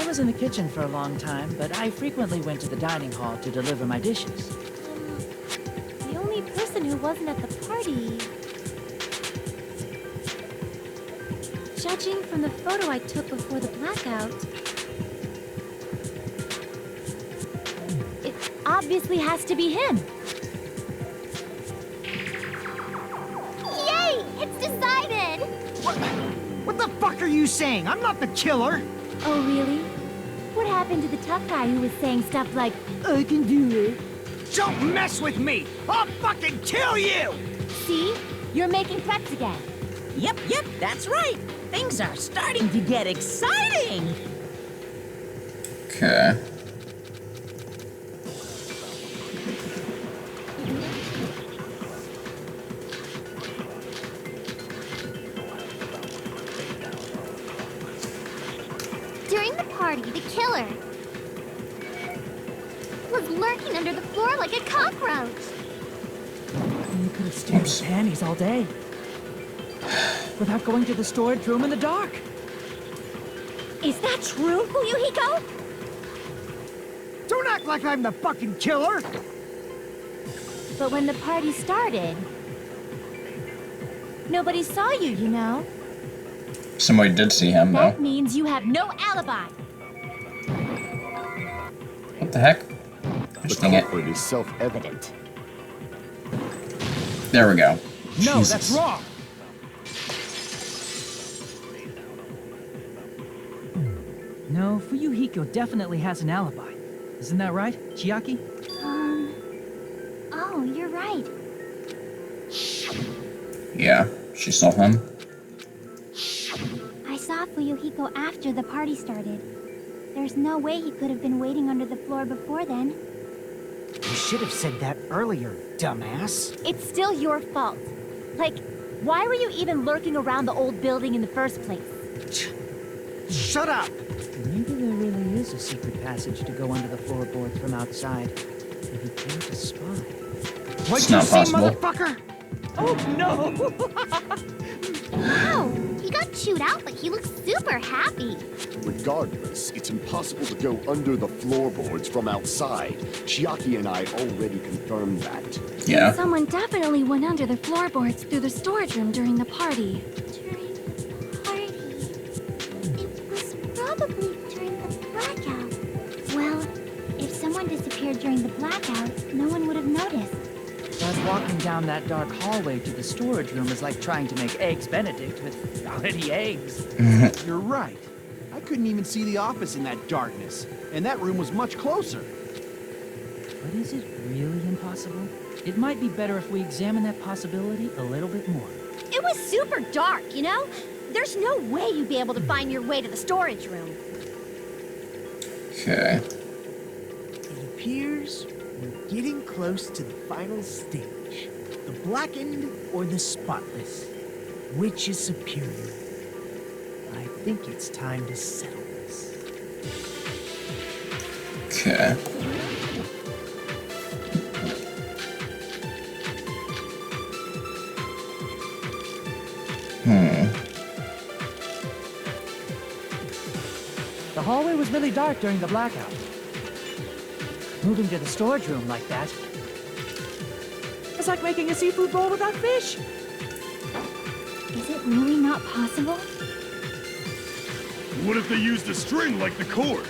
I was in the kitchen for a long time, but I frequently went to the dining hall to deliver my dishes. The only person who wasn't at the party... Judging from the photo I took before the blackout... it obviously has to be him. Yay! It's decided! What the fuck are you saying? I'm not the killer! Oh, really? What happened to the tough guy who was saying stuff like, I can do it? Don't mess with me! I'll fucking kill you! See? You're making threats again. Yep, that's right. Things are starting to get exciting. Okay. During the party, the killer was lurking under the floor like a cockroach. You could have stayed with panties all day. Without going to the storage room in the dark. Is that true, Fuyuhiko? Don't act like I'm the fucking killer! But when the party started, nobody saw you, you know? Somebody did see him, though. That means you have no alibi. What the heck? The Dang it. culprit is self-evident. There we go. No, Jesus. that's wrong! No, Fuyuhiko definitely has an alibi. Isn't that right, Chiaki? Oh, you're right. Yeah, she saw him. I saw Fuyuhiko after the party started. There's no way he could have been waiting under the floor before then. You should have said that earlier, dumbass. It's still your fault. Like, why were you even lurking around the old building in the first place? Shut up! Maybe there really is a secret passage to go under the floorboards from outside. If he came to spy. What'd not you say, possible. motherfucker? Oh no! Wow! He got chewed out, but he looks super happy. Regardless, it's impossible to go under the floorboards from outside. Chiaki and I already confirmed that. Yeah. Someone definitely went under the floorboards through the storage room during the party. During the party. It was probably during the blackout. Well, if someone disappeared during the blackout, no one would have noticed. But walking down that dark hallway to the storage room is like trying to make eggs Benedict without any eggs. You're right. I couldn't even see the office in that darkness, and that room was much closer. But is it really impossible? It might be better if we examine that possibility a little bit more. It was super dark, you know? There's no way you'd be able to find your way to the storage room. Okay. It appears we're getting close to the final stage. The blackened or the spotless? Which is superior? I think it's time to settle this. Okay. The hallway was really dark during the blackout. Moving to the storage room like that, it's like making a seafood bowl without fish. Is it really not possible? What if they used a string like the cord?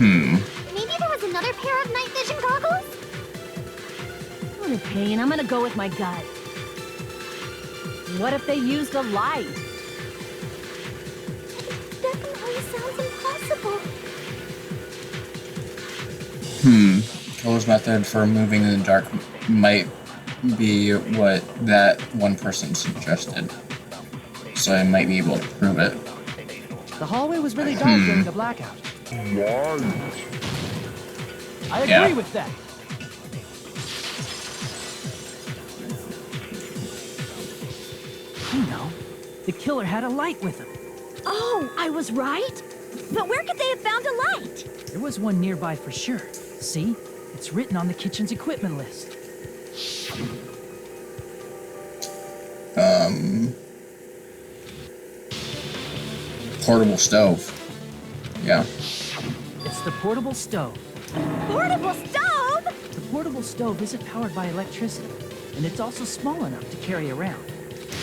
Maybe there was another pair of night vision goggles? What a pain. I'm gonna go with my gut. What if they used a light? Definitely sounds impossible. Killer's method for moving in the dark might be what that one person suggested. So I might be able to prove it. The hallway was really dark during the blackout. I agree with that. You know, the killer had a light with him. Oh, I was right? But where could they have found a light? There was one nearby for sure. See? It's written on the kitchen's equipment list. Portable stove. Yeah. It's the portable stove. Portable stove? The portable stove isn't powered by electricity, and it's also small enough to carry around.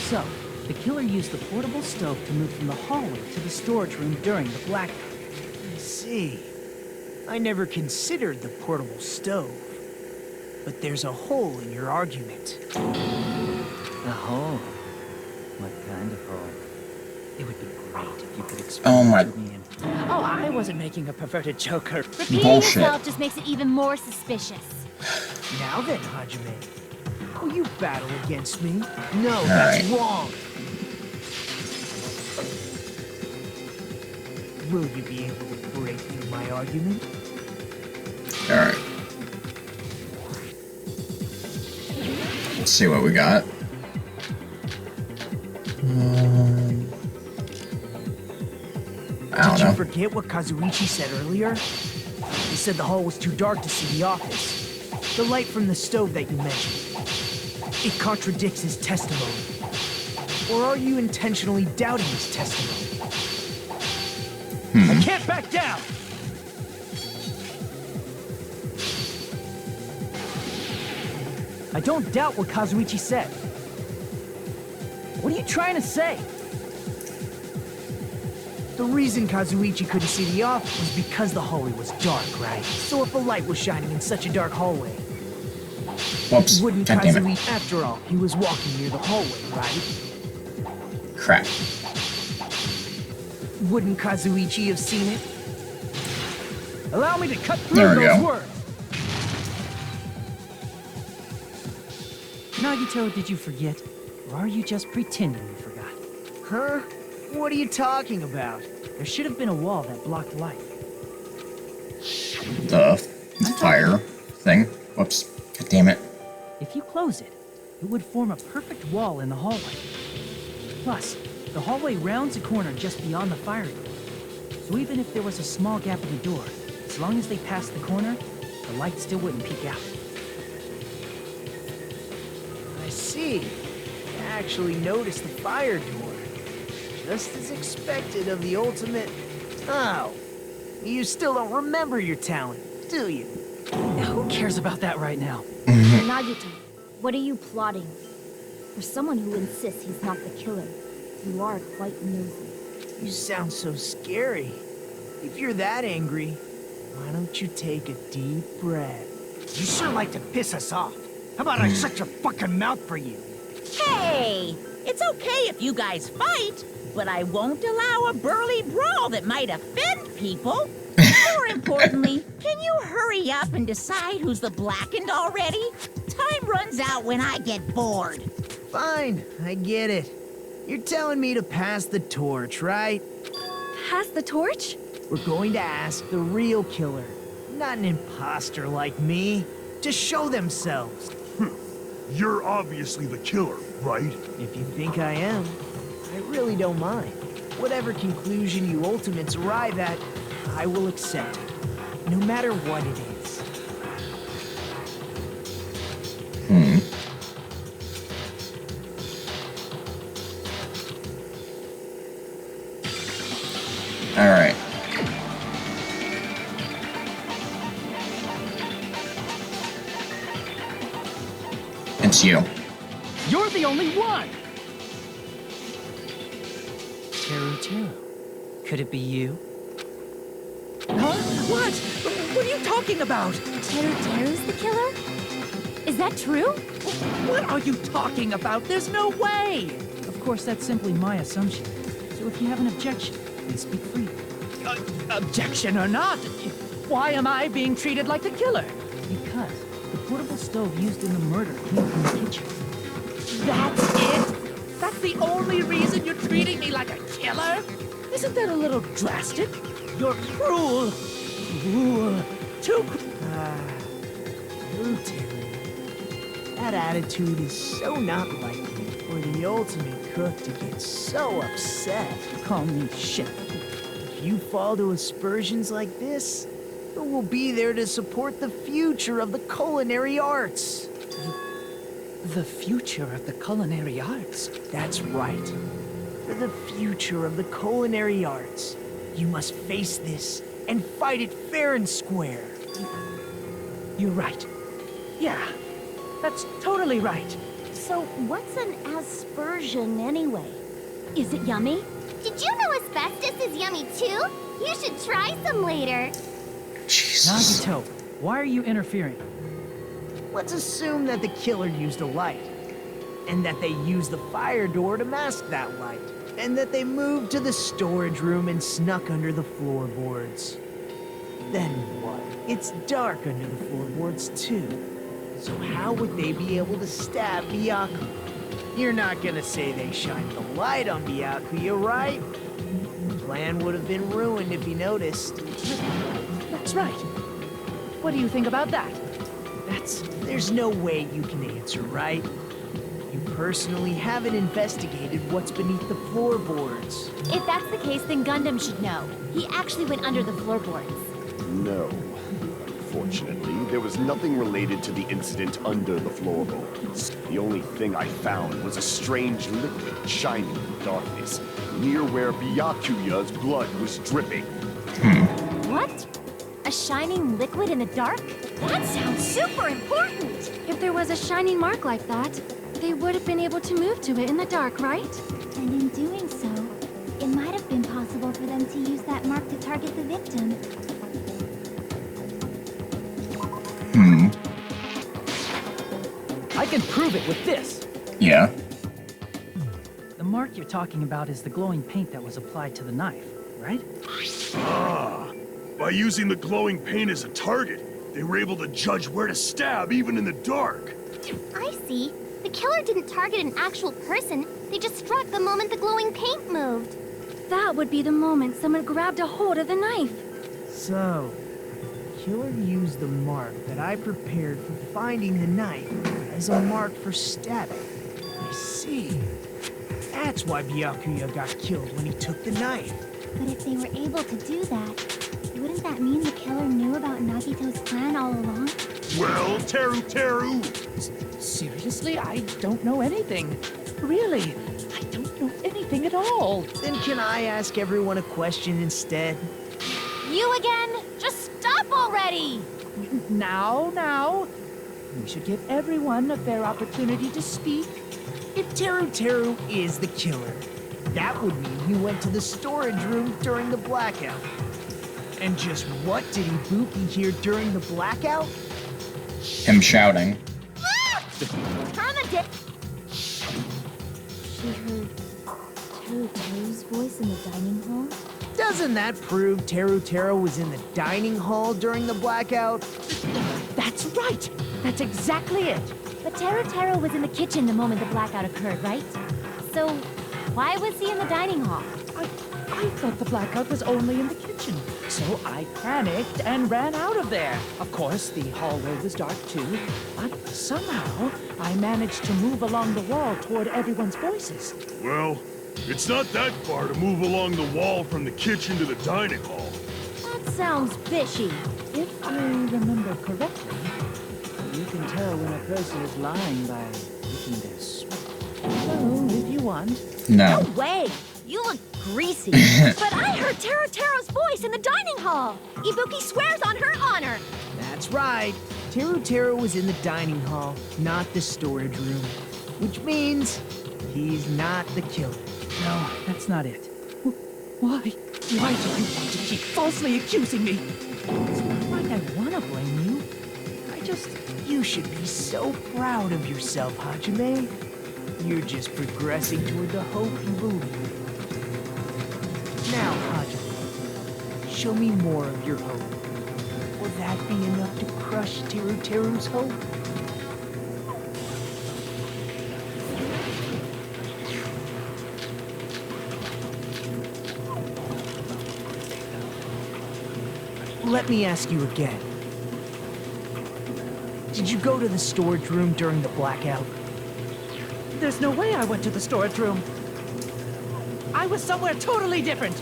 So, the killer used the portable stove to move from the hallway to the storage room during the blackout. I see. I never considered the portable stove. But there's a hole in your argument. A hole? What kind of hole? It would be great if you could explain Oh my. to me. Oh, I wasn't making a perverted joke. Repeating Bullshit. yourself just makes it even more suspicious. Now then, Hajime. Will you battle against me? No, that's wrong. Will you be able to break through my argument? Alright. Let's see what we got. I don't Did you know. forget what Kazuichi said earlier? He said the hall was too dark to see the office. The light from the stove that you mentioned. It contradicts his testimony. Or are you intentionally doubting his testimony? I can't back down! I don't doubt what Kazuichi said. What are you trying to say? The reason Kazuichi couldn't see the office was because the hallway was dark, right? So if a light was shining in such a dark hallway, Whoops. wouldn't God damn it. Kazuichi, after all, he was walking near the hallway, right? Crap. Wouldn't Kazuichi have seen it? Allow me to cut through There we those go. words! Nagito, did you forget? Or are you just pretending you forgot? Huh? What are you talking about? There should have been a wall that blocked light. The fire thing. Whoops. God damn it. If you close it, it would form a perfect wall in the hallway. Plus, the hallway rounds a corner just beyond the fire door. So even if there was a small gap in the door, as long as they passed the corner, the light still wouldn't peek out. I see. I actually noticed the fire door. Just as expected of the ultimate... Oh, you still don't remember your talent, do you? Who cares about that right now? Nagito, what are you plotting? For someone who insists he's not the killer, you are quite nosy. You sound so scary. If you're that angry, why don't you take a deep breath? You sure like to piss us off. How about I shut your fucking mouth for you? Hey, it's okay if you guys fight, but I won't allow a burly brawl that might offend people. More importantly, can you hurry up and decide who's the blackened already? Time runs out when I get bored. Fine, I get it. You're telling me to pass the torch, right? Pass the torch? We're going to ask the real killer, not an imposter like me, to show themselves. You're obviously the killer, right? If you think I am, I really don't mind. Whatever conclusion you ultimates arrive at, I will accept it, no matter what it is. Alright. It's you. You're the only one! Teru. Could it be you? Huh? What? What are you talking about? Teru's the killer? Is that true? What are you talking about? There's no way! Of course, that's simply my assumption. So if you have an objection, please speak freely. Objection or not, why am I being treated like the killer? Because the portable stove used in the murder came from the kitchen. That's it? That's the only reason you're treating me like a killer? Isn't that a little drastic? You're cruel. Cruel. Too cruel. Teru. That attitude is so not likely for the ultimate cook to get so upset. Call me chef. If you fall to aspersions like this, who will be there to support the future of the culinary arts? The future of the culinary arts? That's right. For the future of the culinary arts, you must face this and fight it fair and square. You're right. Yeah, that's totally right. So what's an aspersion anyway? Is it yummy? Did you know asbestos is yummy too? You should try some later. Jesus. Nagito, why are you interfering? Let's assume that the killer used a light, and that they used the fire door to mask that light, and that they moved to the storage room and snuck under the floorboards. Then what? It's dark under the floorboards too. So how would they be able to stab Byakuya? You're not gonna say they shined the light on Byakuya, right? The plan would have been ruined if he noticed. That's right. What do you think about that? There's no way you can answer, right? You personally haven't investigated what's beneath the floorboards. If that's the case, then Gundam should know. He actually went under the floorboards. No. Unfortunately, there was nothing related to the incident under the floorboards. The only thing I found was a strange liquid shining in the darkness, near where Byakuya's blood was dripping. What? A shining liquid in the dark? That sounds super important! If there was a shining mark like that, they would have been able to move to it in the dark, right? And in doing so, it might have been possible for them to use that mark to target the victim. I can prove it with this. Yeah. The mark you're talking about is the glowing paint that was applied to the knife, right? Ah, by using the glowing paint as a target, they were able to judge where to stab even in the dark. I see. The killer didn't target an actual person. They just struck the moment the glowing paint moved. That would be the moment someone grabbed a hold of the knife. So, the killer used the mark that I prepared for finding the knife as a mark for stabbing. I see. That's why Byakuya got killed when he took the knife. But if they were able to do that, wouldn't that mean the killer knew about Nagito's plan all along? Well, Teru! Seriously? I don't know anything. Really? I don't know anything at all. Then can I ask everyone a question instead? You again? Just stop already! Now. We should give everyone a fair opportunity to speak. If Teru is the killer, that would mean he went to the storage room during the blackout. And just what did Ibuki hear during the blackout? Him shouting. Turn the dick! She heard Teru's voice in the dining hall? Doesn't that prove Teru was in the dining hall during the blackout? That's right. That's exactly it. But Teru was in the kitchen the moment the blackout occurred, right? So, why was he in the dining hall? I thought the blackout was only in the kitchen. So I panicked and ran out of there. Of course, the hallway was dark too, but somehow I managed to move along the wall toward everyone's voices. Well, it's not that far to move along the wall from the kitchen to the dining hall. That sounds fishy. If I remember correctly, you can tell when a person is lying by looking their sweat. So, if you want. No. No way! You look greasy. But I heard Teru's voice in the dining hall. Ibuki swears on her honor. That's right. Teru was in the dining hall, not the storage room. Which means he's not the killer. No, that's not it. Why? Why do you want to keep falsely accusing me? It's not like I want to blame you. You should be so proud of yourself, Hajime. You're just progressing toward the hope you believe in. Now, Hajime, show me more of your hope. Will that be enough to crush Teru's hope? Let me ask you again. Did you go to the storage room during the blackout? There's no way I went to the storage room. I was somewhere totally different.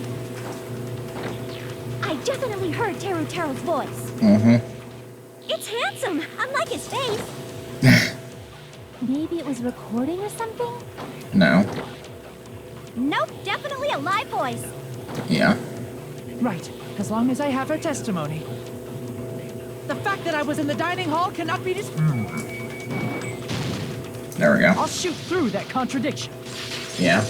I definitely heard Teru's voice. Mm-hmm. It's handsome, unlike his face. Maybe it was recording or something? No. Nope, definitely a live voice. Yeah. Right, as long as I have her testimony. The fact that I was in the dining hall cannot be There we go. I'll shoot through that contradiction. Yeah.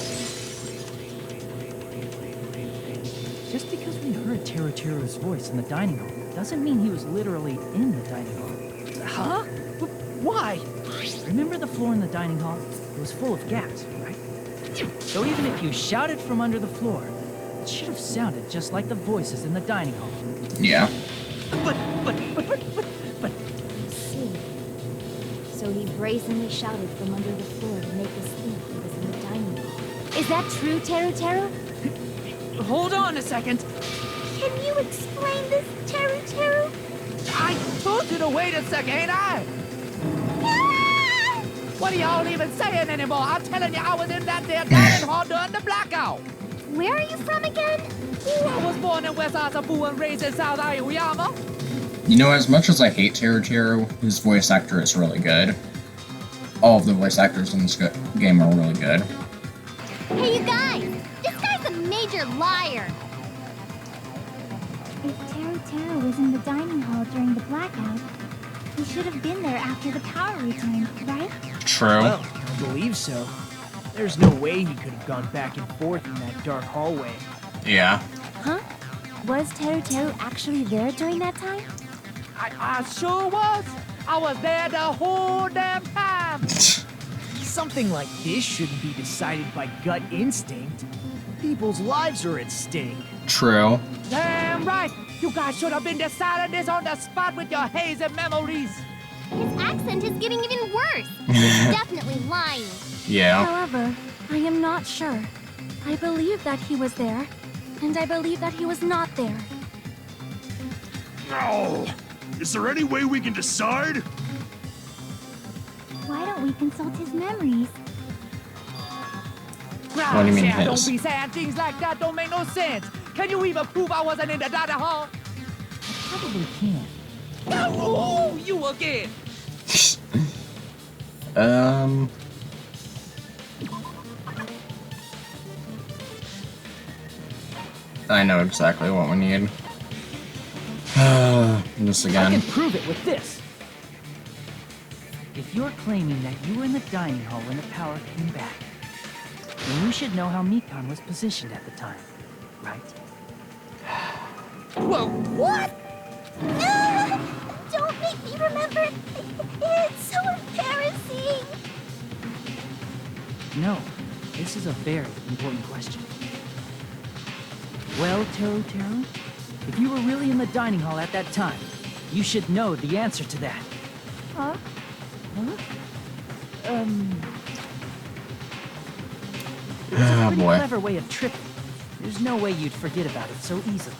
Just because we heard Teru's voice in the dining hall doesn't mean he was literally in the dining hall. Huh? Why? Remember the floor in the dining hall? It was full of gaps, right? So even if you shouted from under the floor, it should have sounded just like the voices in the dining hall. Yeah. But. See. So he brazenly shouted from under the floor to make us think he was in the dining hall. Is that true, Teru? Hold on a second. Can you explain this, Teru? I told you to wait a second, ain't I? Ah! What are y'all even saying anymore? I'm telling you, I was in that there dining hall during the blackout. Where are you from again? Ooh, I was born in West Asabu and raised in South Aoyama. You know, as much as I hate Teru, his voice actor is really good. All of the voice actors in this game are really good. Hey, you guys! This guy's a major liar! If Teru was in the dining hall during the blackout, he should have been there after the power returned, right? True. Well, I believe so. There's no way he could have gone back and forth in that dark hallway. Yeah. Huh? Was Teru actually there during that time? I sure was. I was there the whole damn time. Something like this shouldn't be decided by gut instinct. People's lives are at stake. True. Damn right. You guys should have been deciding this on the spot with your hazy memories. His accent is getting even worse. He's definitely lying. Yeah. However, I am not sure. I believe that he was there, and I believe that he was not there. No! Is there any way we can decide? Why don't we consult his memories? What do you mean his? Don't be saying things like that. Don't make no sense. Can you even prove I wasn't in the dining hall? I probably can't. Oh, you again. I know exactly what we need. This I again. can prove it with this. If you're claiming that you were in the dining hall when the power came back, then you should know how Mikan was positioned at the time, right? Whoa, what? Don't make me remember. It's so embarrassing. No, this is a very important question. Well, Teru, if you were really in the dining hall at that time, you should know the answer to that. Huh? It's a pretty boy. clever way of tricking. There's no way you'd forget about it so easily.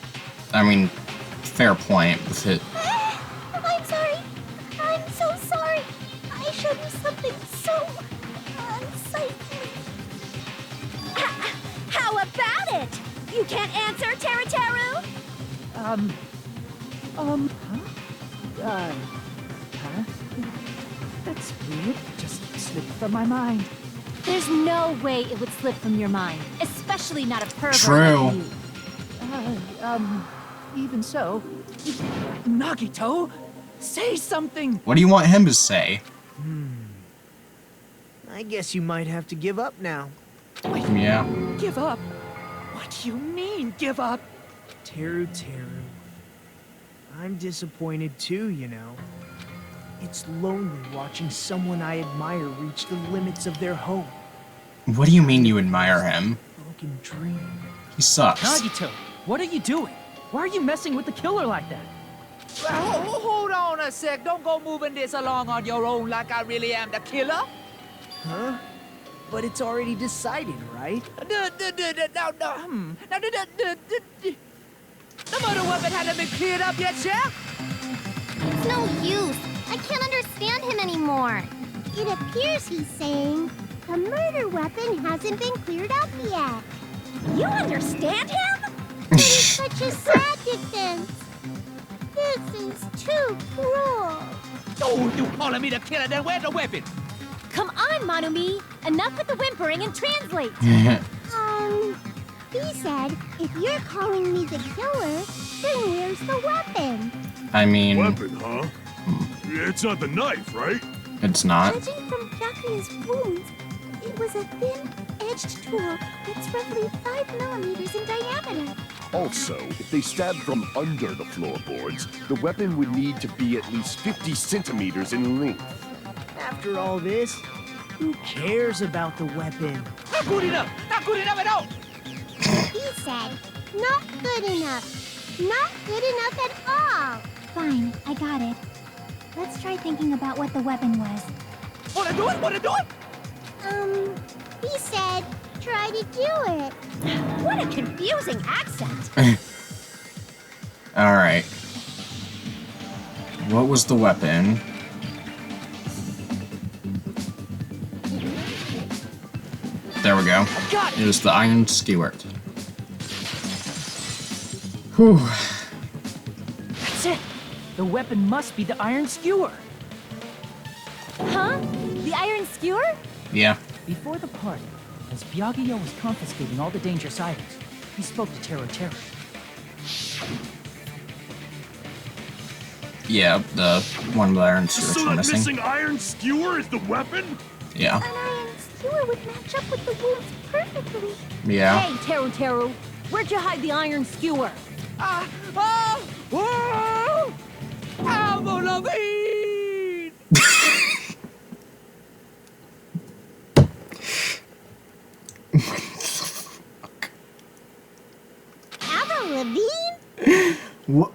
I mean, fair point with it. I'm sorry. I'm so sorry. I showed you something so unsightly. How about it? You can't answer, Teru? Huh? That's weird. Just slipped from my mind. There's no way it would slip from your mind, especially not a pervert True. like you. Even so, Nagito, say something. What do you want him to say? I guess you might have to give up now. Yeah. Give up? What do you mean, give up? Teru. I'm disappointed too, you know. It's lonely watching someone I admire reach the limits of their hope. What do you mean you admire him? Broken dream. He sucks. Nagito, what are you doing? Why are you messing with the killer like that? Hold on a sec. Don't go moving this along on your own like I really am the killer. Huh? But it's already decided, right? No. The murder weapon hadn't been cleared up yet, Chef? It's no use. I can't understand him anymore. It appears he's saying the murder weapon hasn't been cleared up yet. You understand him? But it's such a sad defense. This is too cruel. Oh, you calling me the killer? Then where's the weapon? Come on, Monumi. Enough with the whimpering and translate. He said, if you're calling me the killer, then where's the weapon? I mean, Weapon, huh? It's not the knife, right? it's not. Judging from Byakuya's wounds, it was a thin-edged tool that's roughly 5 millimeters in diameter. Also, if they stabbed from under the floorboards, the weapon would need to be at least 50 centimeters in length. After all this, who cares about the weapon? Not good enough! Not good enough at all! He said, not good enough. Not good enough at all. Fine, I got it. Let's try thinking about what the weapon was. Wanna do it? He said, try to do it. What a confusing accent. Alright. What was the weapon? There we go. It was the iron skewer. Whew. That's it. The weapon must be the iron skewer. Huh? The iron skewer? Yeah. Before the party, as Byakuya was confiscating all the dangerous items, he spoke to Teru. Yeah, the one with the iron skewers So were that missing. missing iron skewer is the weapon? Yeah. An iron skewer would match up with the wounds perfectly. Yeah. Hey, Teru. Where'd you hide the iron skewer? Avril! Avril Lavigne? What?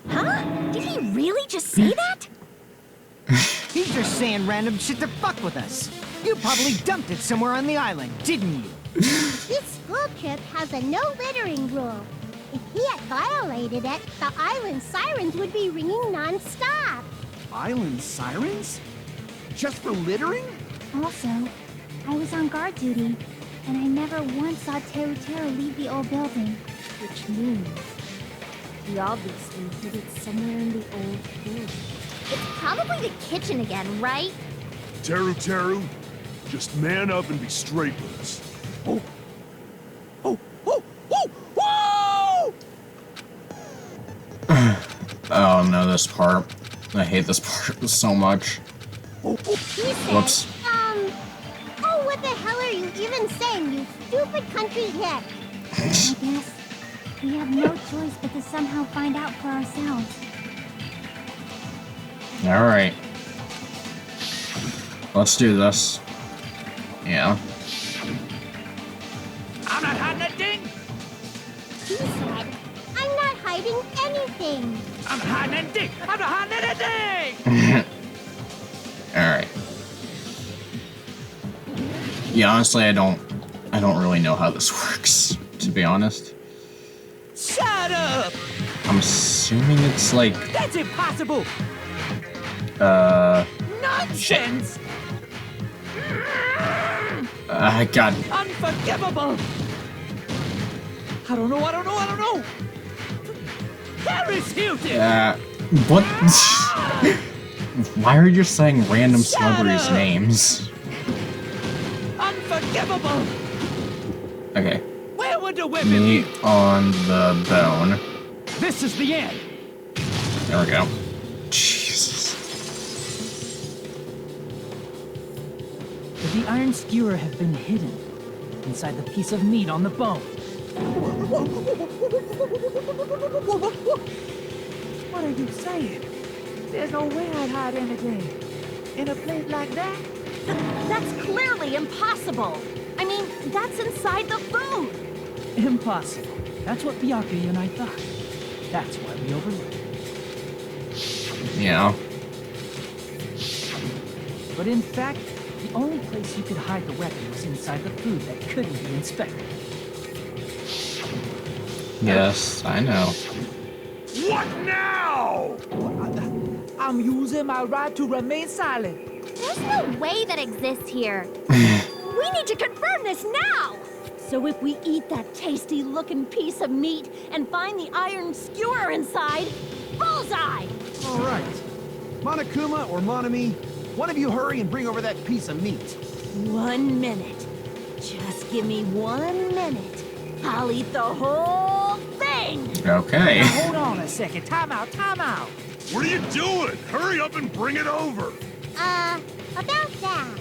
Huh? Did he really just say that? He's just saying random shit to fuck with us. You probably dumped it somewhere on the island, didn't you? This school trip has a no littering rule. If he had violated it, the island sirens would be ringing non-stop. Island sirens? Just for littering? Also, I was on guard duty, and I never once saw Teru leave the old building. Which means he obviously hid it somewhere in the old building. It's probably the kitchen again, right? Teru, just man up and be straight with us. Oh, this part. I hate this part so much. He said, Whoops. oh, what the hell are you even saying, you stupid country hick? I guess we have no choice but to somehow find out for ourselves. Alright. Let's do this. Yeah. I'm not hiding a thing! He said, I'm not hiding anything. I'm not hiding anything! I'm not hiding anything! Alright. Yeah, honestly, I don't really know how this works, to be honest. Shut up! I'm assuming it's like, That's impossible! Nonsense! God. Unforgivable! I don't know! Paris Hilton! What? Why are you saying random celebrities' names? Unforgivable! Okay. Where would the women Meat be? on the bone. This is the end! There we go. Jesus. Could the iron skewer have been hidden inside the piece of meat on the bone? What are you saying? There's no way I'd hide anything. In a place like that? That's clearly impossible. I mean, that's inside the food. Impossible. That's what Byakuya and I thought. That's why we overlooked it. Yeah. But in fact, the only place you could hide the weapon was inside the food that couldn't be inspected. Yes, I know. What now? I'm using my right to remain silent. There's no way that exists here. We need to confirm this now. So if we eat that tasty-looking piece of meat and find the iron skewer inside, bullseye! All right. Monokuma or Monami, one of you hurry and bring over that piece of meat. 1 minute. Just give me 1 minute. I'll eat the whole thing. Okay. Hold on a second. Time out. What are you doing? Hurry up and bring it over. About that.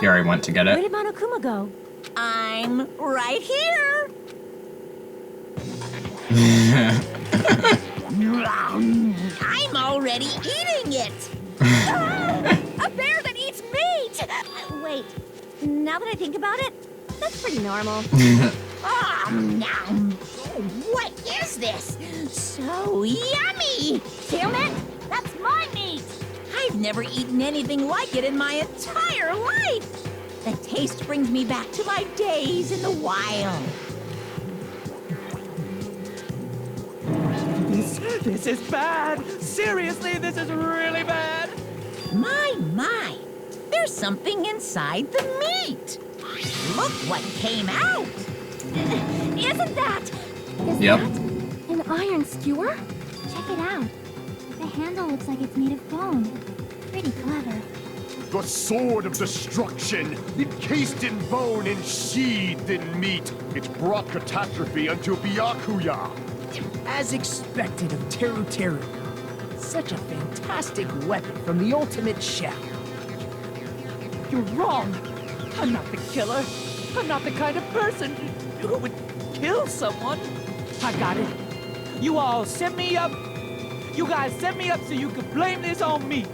He already went to get Where it. did Monokuma go? I'm right here. I'm already eating it. A bear that eats meat. Wait, now that I think about it, that's pretty normal. What is this? So yummy. Damn it! That's my meat! I've never eaten anything like it in my entire life. The taste brings me back to my days in the wild. This is bad. Seriously, this is really bad. My. There's something inside the meat. Look what came out. Isn't that? Is Yep. that An iron skewer? Check it out. The handle looks like it's made of bone. Pretty clever. The sword of destruction, encased in bone and sheathed in meat. It's brought catastrophe unto Byakuya. As expected of Teru Teru. Such a fantastic weapon from the ultimate chef. You're wrong. I'm not the killer. I'm not the kind of person who would kill someone. I got it. You all set me up. You guys set me up so you could blame this on me.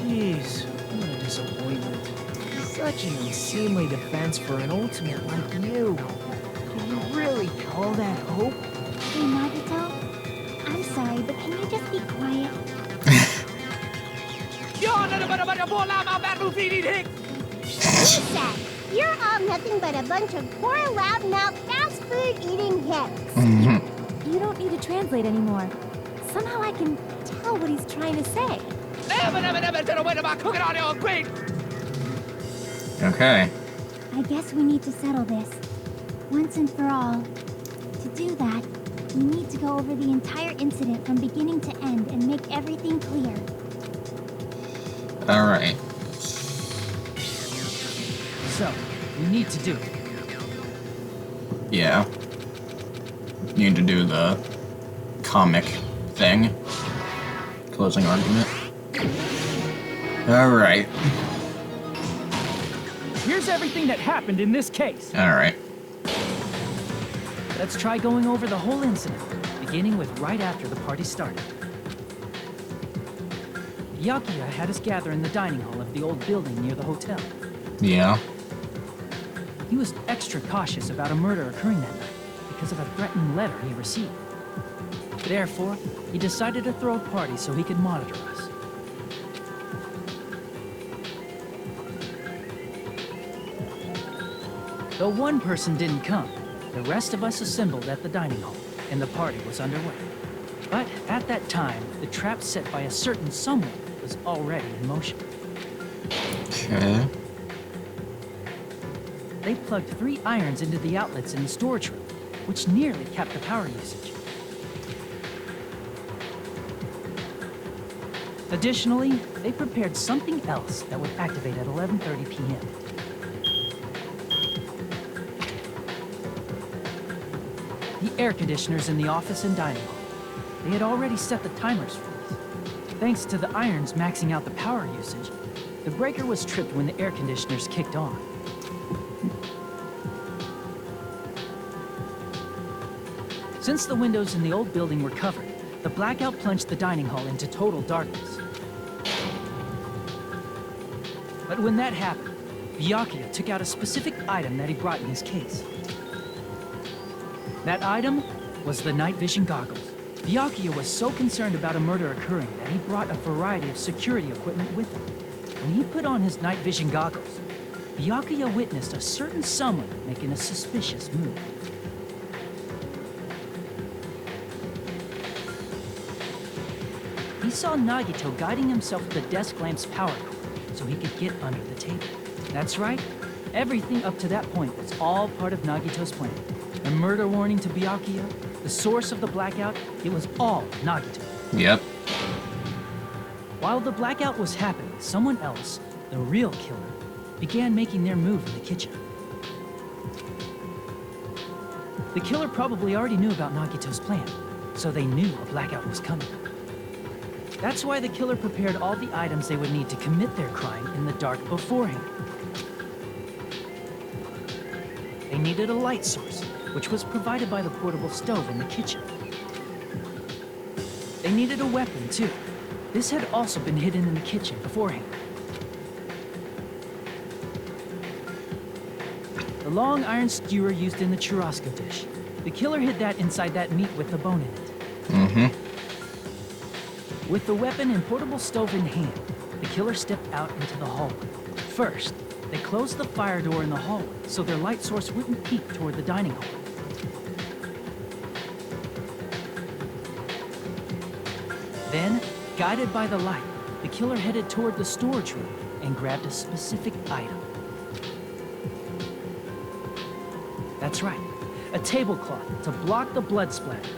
Jeez, what a disappointment. Such an unseemly defense for an ultimate like you. Can you really call that hope? Hey, Nagito? I'm sorry, but can you just be quiet? Lisa, you're all nothing but a bunch of poor, loudmouth, fast food eating hicks. You don't need to translate anymore. Somehow I can tell what he's trying to say. Okay. I guess we need to settle this, once and for all. To do that, we need to go over the entire incident from beginning to end and make everything clear. Alright. So, we need to do it. Yeah. Need to do the comic thing. Closing argument. Alright. Here's everything that happened in this case. Alright. Let's try going over the whole incident, beginning with right after the party started. Byakuya had us gather in the dining hall of the old building near the hotel. Yeah. He was extra cautious about a murder occurring that night because of a threatening letter he received. Therefore, he decided to throw a party so he could monitor us. Though one person didn't come, the rest of us assembled at the dining hall, and the party was underway. But at that time, the trap set by a certain someone was already in motion. Okay. They plugged 3 irons into the outlets in the storage room, which nearly capped the power usage. Additionally, they prepared something else that would activate at 11:30 p.m. The air conditioners in the office and dining hall. They had already set the timers for these. Thanks to the irons maxing out the power usage, the breaker was tripped when the air conditioners kicked on. Since the windows in the old building were covered, the blackout plunged the dining hall into total darkness. But when that happened, Byakuya took out a specific item that he brought in his case. That item was the night vision goggles. Byakuya was so concerned about a murder occurring that he brought a variety of security equipment with him. When he put on his night vision goggles, Byakuya witnessed a certain someone making a suspicious move. He saw Nagito guiding himself with the desk lamp's power cord so he could get under the table. That's right, everything up to that point was all part of Nagito's plan. The murder warning to Byakuya, the source of the blackout, it was all Nagito. Yep. While the blackout was happening, someone else, the real killer, began making their move in the kitchen. The killer probably already knew about Nagito's plan, so they knew a blackout was coming. That's why the killer prepared all the items they would need to commit their crime in the dark beforehand. They needed a light source, which was provided by the portable stove in the kitchen. They needed a weapon, too. This had also been hidden in the kitchen beforehand. The long iron skewer used in the churrasco dish. The killer hid that inside that meat with the bone in it. Mm-hmm. With the weapon and portable stove in hand, the killer stepped out into the hallway. First, they closed the fire door in the hallway so their light source wouldn't peek toward the dining hall. Then, guided by the light, the killer headed toward the storage room and grabbed a specific item. That's right, a tablecloth to block the blood splatter.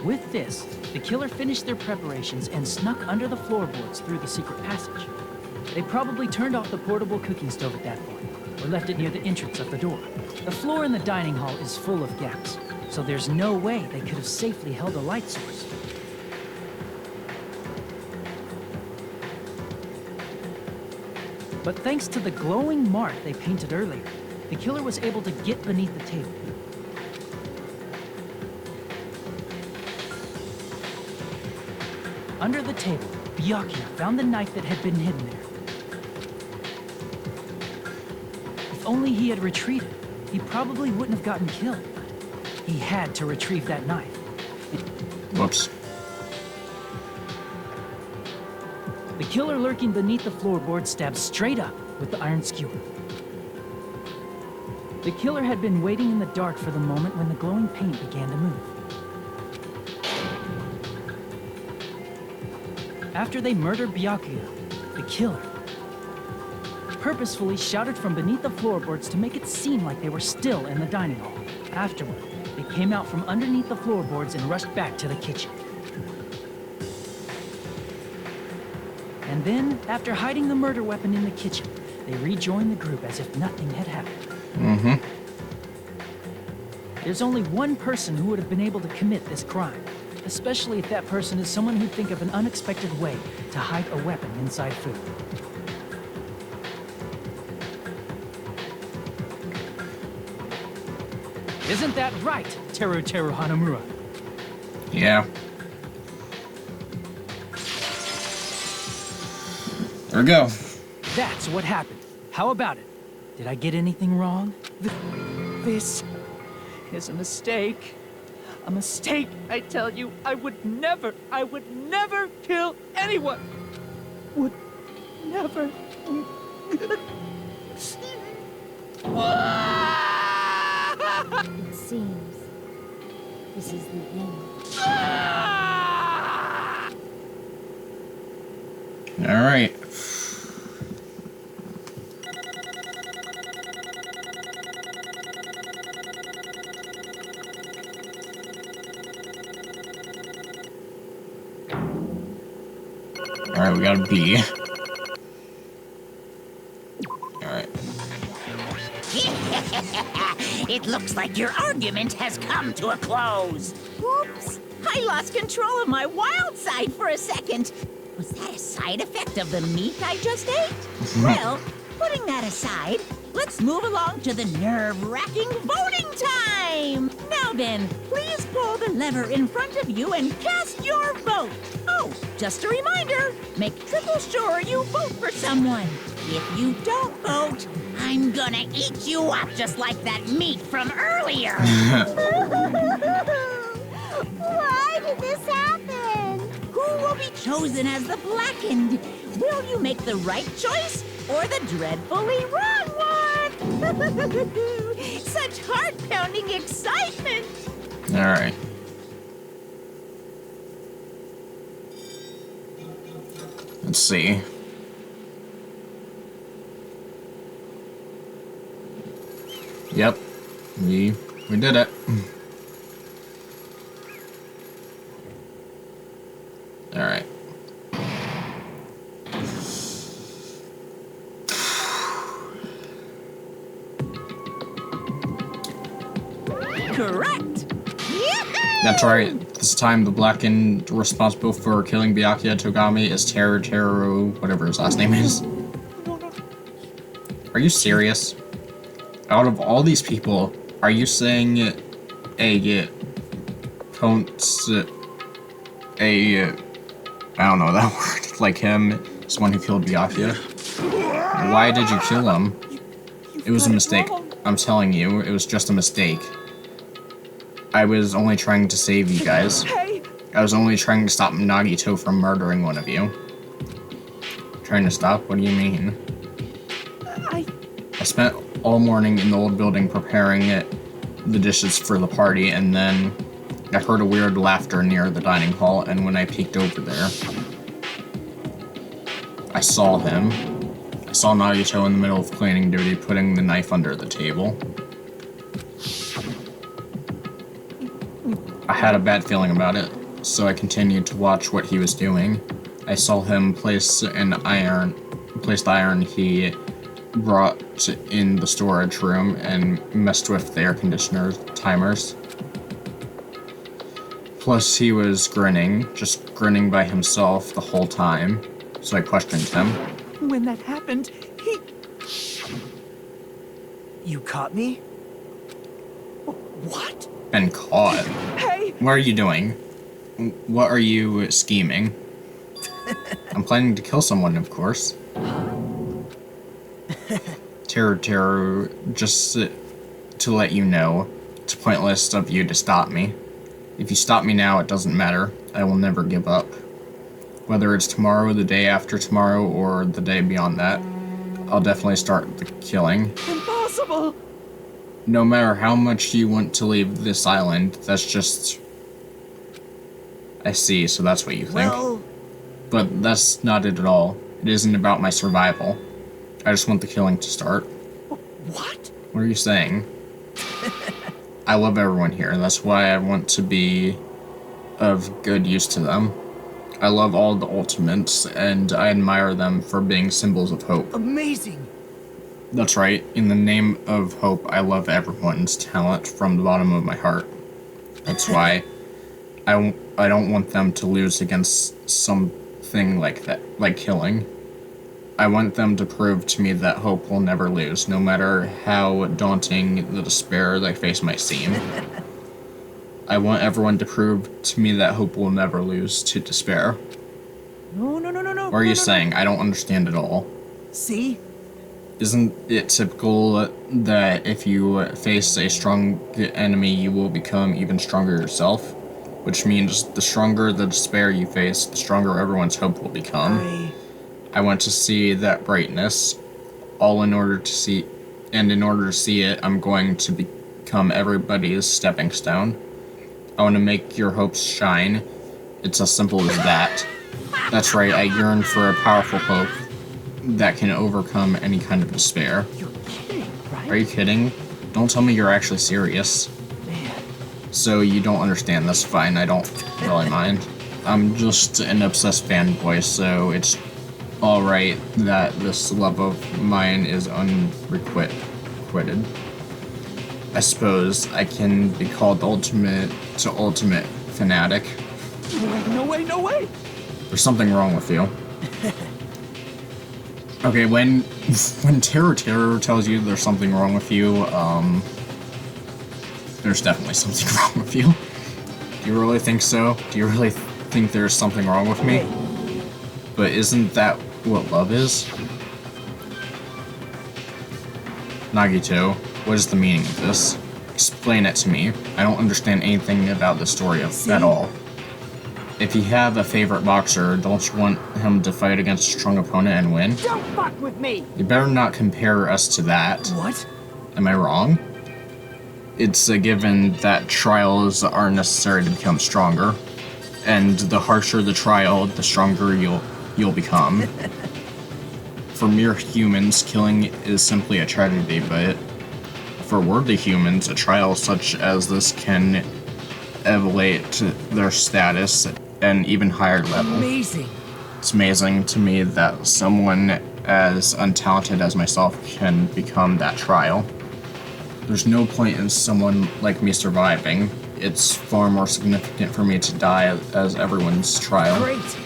With this, the killer finished their preparations and snuck under the floorboards through the secret passage. They probably turned off the portable cooking stove at that point, or left it near the entrance of the door. The floor in the dining hall is full of gaps, so there's no way they could have safely held a light source. But thanks to the glowing mark they painted earlier, the killer was able to get beneath the table. Under the table, Byakuya found the knife that had been hidden there. If only he had retreated, he probably wouldn't have gotten killed, but he had to retrieve that knife. Whoops. The killer lurking beneath the floorboard stabbed straight up with the iron skewer. The killer had been waiting in the dark for the moment when the glowing paint began to move. After they murdered Byakuya, the killer purposefully shouted from beneath the floorboards to make it seem like they were still in the dining hall. Afterward, they came out from underneath the floorboards and rushed back to the kitchen. And then, after hiding the murder weapon in the kitchen, they rejoined the group as if nothing had happened. Mm-hmm. There's only one person who would have been able to commit this crime, especially if that person is someone who'd think of an unexpected way to hide a weapon inside food. Isn't that right, Teru Hanamura? Yeah. There we go. That's what happened. How about it? Did I get anything wrong? This is a mistake. A mistake, I tell you. I would never kill anyone. Would never. It seems this is the end. All right. All right, we got a B. All right. It looks like your argument has come to a close. Whoops! I lost control of my wild side for a second. Was that a side effect of the meat I just ate? Well, putting that aside, let's move along to the nerve-wracking voting time! Now then, please pull the lever in front of you and cast your vote. Oh, just a reminder, make triple sure you vote for someone. If you don't vote, I'm gonna eat you up just like that meat from earlier. Why did this happen? Who will be chosen as the blackened? Will you make the right choice or the dreadfully wrong one? Such heart-pounding excitement! All right. Let's see. Yep. We did it. All right. Correct! That's right. This time, the blackened responsible for killing Byakuya Togami is Teru, whatever his last name is. Are you serious? Out of all these people, are you saying I don't know that word, like him is the one who killed Byakuya? Why did you kill him? It was a mistake. I'm telling you, it was just a mistake. I was only trying to save you guys. I was only trying to stop Nagito from murdering one of you. Trying to stop? What do you mean? I spent all morning in the old building preparing the dishes for the party, and then I heard a weird laughter near the dining hall, and when I peeked over there, I saw him. I saw Nagito in the middle of cleaning duty, putting the knife under the table. I had a bad feeling about it, so I continued to watch what he was doing. I saw him place the iron he brought in the storage room and messed with the air conditioner timers. Plus, he was grinning, just grinning by himself the whole time, so I questioned him. When that happened, You caught me? What? Been caught? Hey! What are you doing? What are you scheming? I'm planning to kill someone, of course. Teru, just to let you know, it's pointless of you to stop me. If you stop me now, it doesn't matter. I will never give up. Whether it's tomorrow, the day after tomorrow, or the day beyond that, I'll definitely start the killing. Impossible! No matter how much you want to leave this island, that's just... I see, so that's what you think. Well... But that's not it at all. It isn't about my survival. I just want the killing to start. What? What are you saying? I love everyone here, that's why I want to be of good use to them. I love all the ultimates, and I admire them for being symbols of hope. Amazing! That's right. In the name of hope, I love everyone's talent from the bottom of my heart. That's why I don't want them to lose against something like that, like killing. I want them to prove to me that hope will never lose, no matter how daunting the despair they face might seem. I want everyone to prove to me that hope will never lose to despair. No. What are you saying? I don't understand at all. See? Isn't it typical that if you face a strong enemy, you will become even stronger yourself? Which means the stronger the despair you face, the stronger everyone's hope will become. I want to see that brightness, in order to see it, I'm going to become everybody's stepping stone. I want to make your hopes shine. It's as simple as that. That's right, I yearn for a powerful hope that can overcome any kind of despair. You're kidding, right? Are you kidding? Don't tell me you're actually serious. Man. So you don't understand, that's fine, I don't really mind. I'm just an obsessed fanboy, so it's alright that this love of mine is unrequited. I suppose I can be called the ultimate fanatic. No way! There's something wrong with you. Okay, when Terror tells you there's something wrong with you, there's definitely something wrong with you. Do you really think so? Do you really think there's something wrong with me? But isn't that what love is? Nagito, what is the meaning of this? Explain it to me. I don't understand anything about the story at all. If you have a favorite boxer, don't you want him to fight against a strong opponent and win? Don't fuck with me! You better not compare us to that. What? Am I wrong? It's a given that trials are necessary to become stronger. And the harsher the trial, the stronger you'll become. For mere humans, killing is simply a tragedy, but for worthy humans, a trial such as this can elevate their status at an even higher level. Amazing. It's amazing to me that someone as untalented as myself can become that trial. There's no point in someone like me surviving. It's far more significant for me to die as everyone's trial. Great.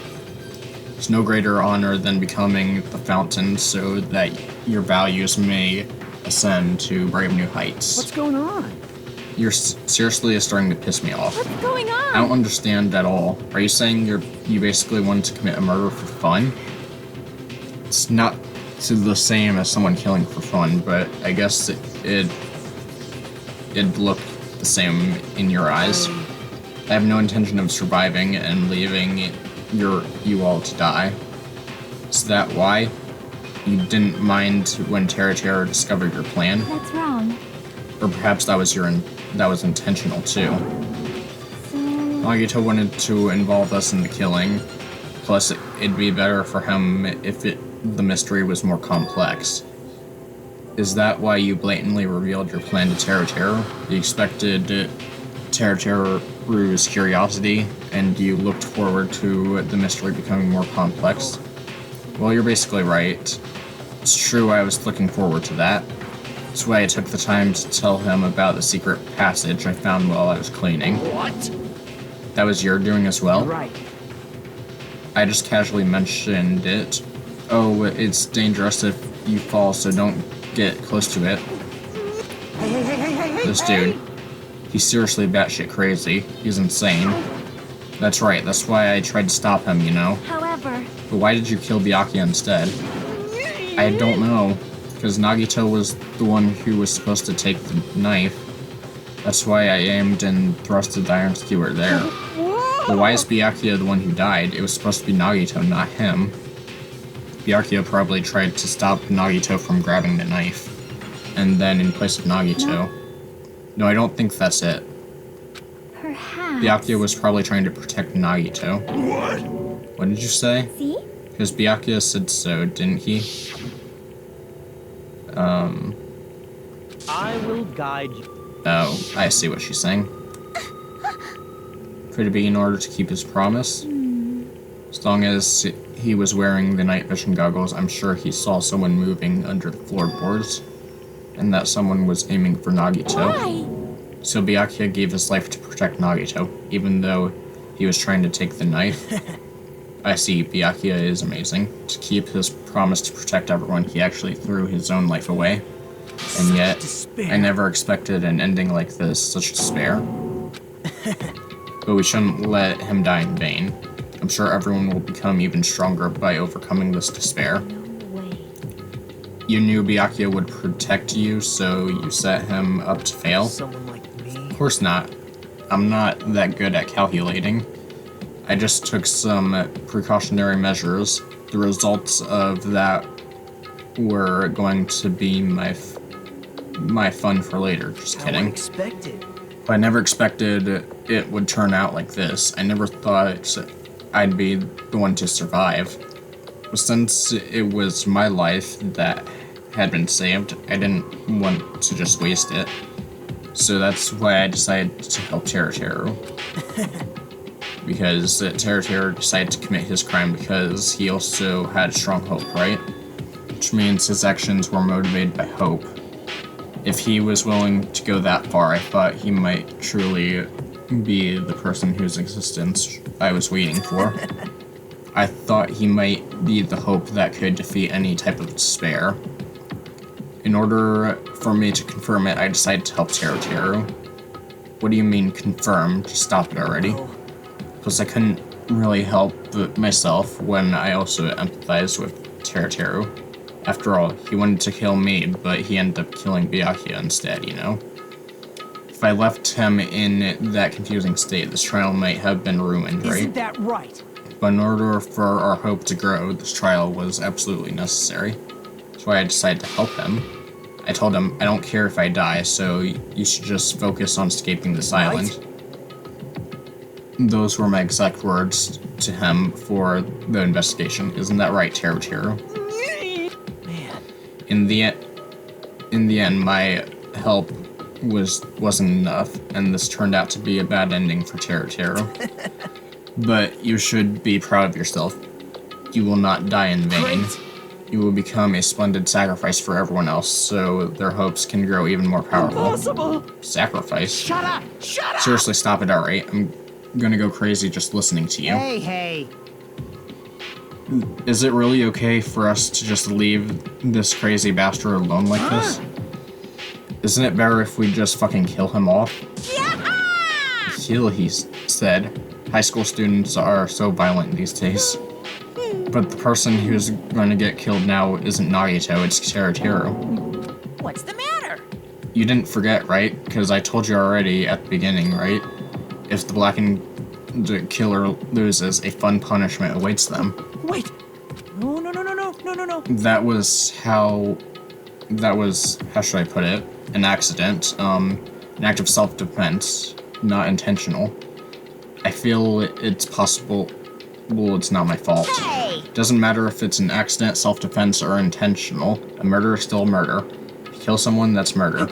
There's no greater honor than becoming the fountain so that your values may ascend to brave new heights. What's going on? You're seriously starting to piss me off. What's going on? I don't understand at all. Are you saying you basically wanted to commit a murder for fun? It's not the same as someone killing for fun, but I guess it looked the same in your eyes. I have no intention of surviving and leaving you all to die. Is that why? You didn't mind when Terra discovered your plan? That's wrong. Or perhaps that was intentional too. Nagito wanted to involve us in the killing. Plus, it'd be better for him if the mystery was more complex. Is that why you blatantly revealed your plan to Terra? You expected Terra's curiosity, and you looked forward to the mystery becoming more complex? Well, you're basically right. It's true, I was looking forward to that. That's why I took the time to tell him about the secret passage I found while I was cleaning. What? That was your doing as well? Right. I just casually mentioned it. Oh, it's dangerous if you fall, so don't get close to it. This dude, he's seriously batshit crazy. He's insane. That's right, that's why I tried to stop him, you know? However... But why did you kill Byakuya instead? I don't know. Because Nagito was the one who was supposed to take the knife. That's why I aimed and thrusted the iron skewer there. But why is Byakuya the one who died? It was supposed to be Nagito, not him. Byakuya probably tried to stop Nagito from grabbing the knife. And then in place of Nagito. No, I don't think that's it. Perhaps. Byakuya was probably trying to protect Nagito. What? What did you say? See? Because Byakuya said so, didn't he? I will guide you. Oh, I see what she's saying. Could it be in order to keep his promise? As long as he was wearing the night vision goggles, I'm sure he saw someone moving under the floorboards, and that someone was aiming for Nagito. Why? So Byakuya gave his life to protect Nagito, even though he was trying to take the knife. I see, Byakuya is amazing. To keep his promise to protect everyone, he actually threw his own life away. And yet, I never expected an ending like this, such despair. But we shouldn't let him die in vain. I'm sure everyone will become even stronger by overcoming this despair. No way. You knew Byakuya would protect you, so you set him up to fail? Someone like me? Of course not. I'm not that good at calculating. I just took some precautionary measures. The results of that were going to be my fun for later. Just kidding. Unexpected. But I never expected it would turn out like this. I never thought I'd be the one to survive. But since it was my life that had been saved, I didn't want to just waste it. So that's why I decided to help Teru. Because Teru decided to commit his crime because he also had strong hope, right? Which means his actions were motivated by hope. If he was willing to go that far, I thought he might truly be the person whose existence I was waiting for. I thought he might be the hope that could defeat any type of despair. In order for me to confirm it, I decided to help Teru. What do you mean confirm? Just stop it already. Plus I couldn't really help myself when I also empathized with Teru. After all, he wanted to kill me, but he ended up killing Byakuya instead, you know? If I left him in that confusing state, this trial might have been ruined, right? Isn't that right? But in order for our hope to grow, this trial was absolutely necessary. That's why I decided to help him. I told him, I don't care if I die, so you should just focus on escaping this island. Those were my exact words to him for the investigation. Isn't that right, Teru? Man. In the end, my help wasn't enough, and this turned out to be a bad ending for Teru. But you should be proud of yourself. You will not die in vain. Great. You will become a splendid sacrifice for everyone else, so their hopes can grow even more powerful. Impossible! Sacrifice? Shut up! Shut up! Seriously, stop it, alright? I'm gonna go crazy just listening to you. Hey. Is it really okay for us to just leave this crazy bastard alone like this? Isn't it better if we just fucking kill him off? Kill, he said. High school students are so violent these days. But the person who's going to get killed now isn't Nagito, it's Teru. What's the matter? You didn't forget, right? Because I told you already at the beginning, right? If the blackened killer loses, a fun punishment awaits them. Wait! No. That was, how should I put it? An accident. An act of self-defense, not intentional. I feel it's possible. Well, it's not my fault. Hey! Doesn't matter if it's an accident, self-defense, or intentional. A murder is still murder. If you kill someone, that's murder.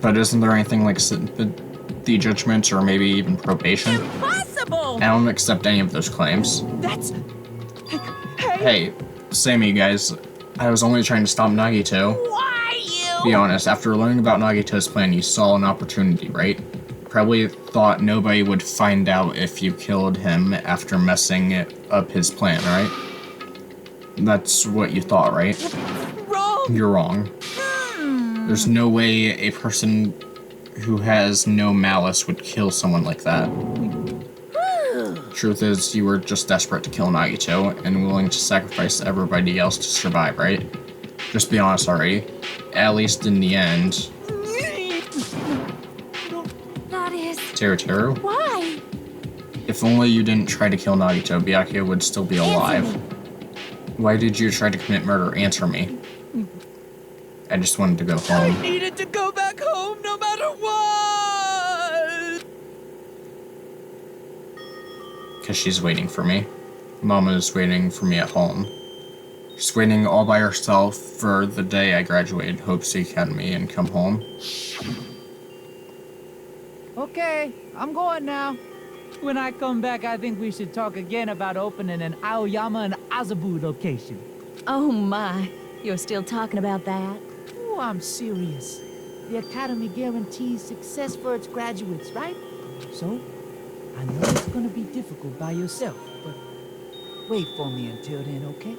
But isn't there anything like the judgment or maybe even probation? Impossible! I don't accept any of those claims. That's... Hey, Sammy, guys. I was only trying to stop Nagito. Why you? Be honest, after learning about Nagito's plan, you saw an opportunity, right? Probably thought nobody would find out if you killed him after messing up his plan, right? That's what you thought, right? Wrong! You're wrong. There's no way a person who has no malice would kill someone like that. Truth is, you were just desperate to kill Nagito and willing to sacrifice everybody else to survive, right? Just be honest already. At least in the end. That is... Teru? Why? If only you didn't try to kill Nagito, Byakuya would still be alive. Why did you try to commit murder? Answer me. I just wanted to go home. I needed to go back home no matter what! Because she's waiting for me. Mama's waiting for me at home. She's waiting all by herself for the day I graduated Hope's Academy and come home. Okay, I'm going now. When I come back, I think we should talk again about opening an Aoyama and Azabu location. Oh my, you're still talking about that? Oh, I'm serious. The Academy guarantees success for its graduates, right? So, I know it's gonna be difficult by yourself, but wait for me until then, okay?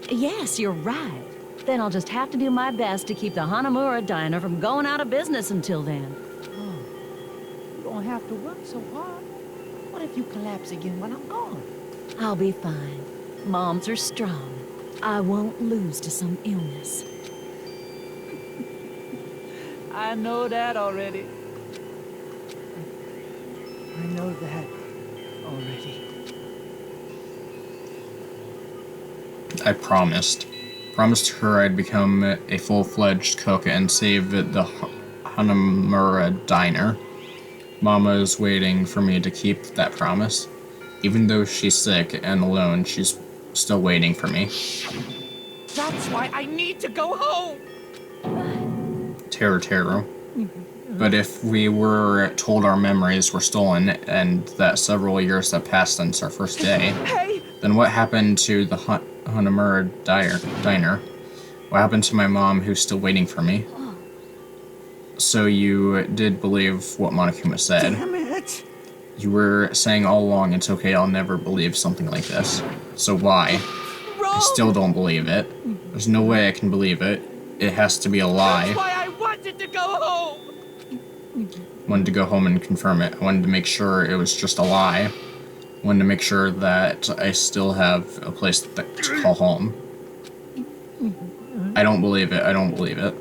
Yes, you're right. Then I'll just have to do my best to keep the Hanamura Diner from going out of business until then. Oh, you don't have to work so hard. What if you collapse again when I'm gone? I'll be fine. Moms are strong. I won't lose to some illness. I know that already. I know that already. I promised. Promised her I'd become a full-fledged cook and save the Hanamura Diner. Mama is waiting for me to keep that promise. Even though she's sick and alone, she's still waiting for me. That's why I need to go home! Teru. But if we were told our memories were stolen and that several years have passed since our first day, then what happened to the Hanamura Diner? What happened to my mom who's still waiting for me? So you did believe what Monokuma said. Damn it! You were saying all along it's okay, I'll never believe something like this. So why? I still don't believe it. There's no way I can believe it. It has to be a lie. That's why I wanted to go home! Wanted to go home and confirm it. I wanted to make sure it was just a lie. Wanted to make sure that I still have a place to call home. I don't believe it. I don't believe it.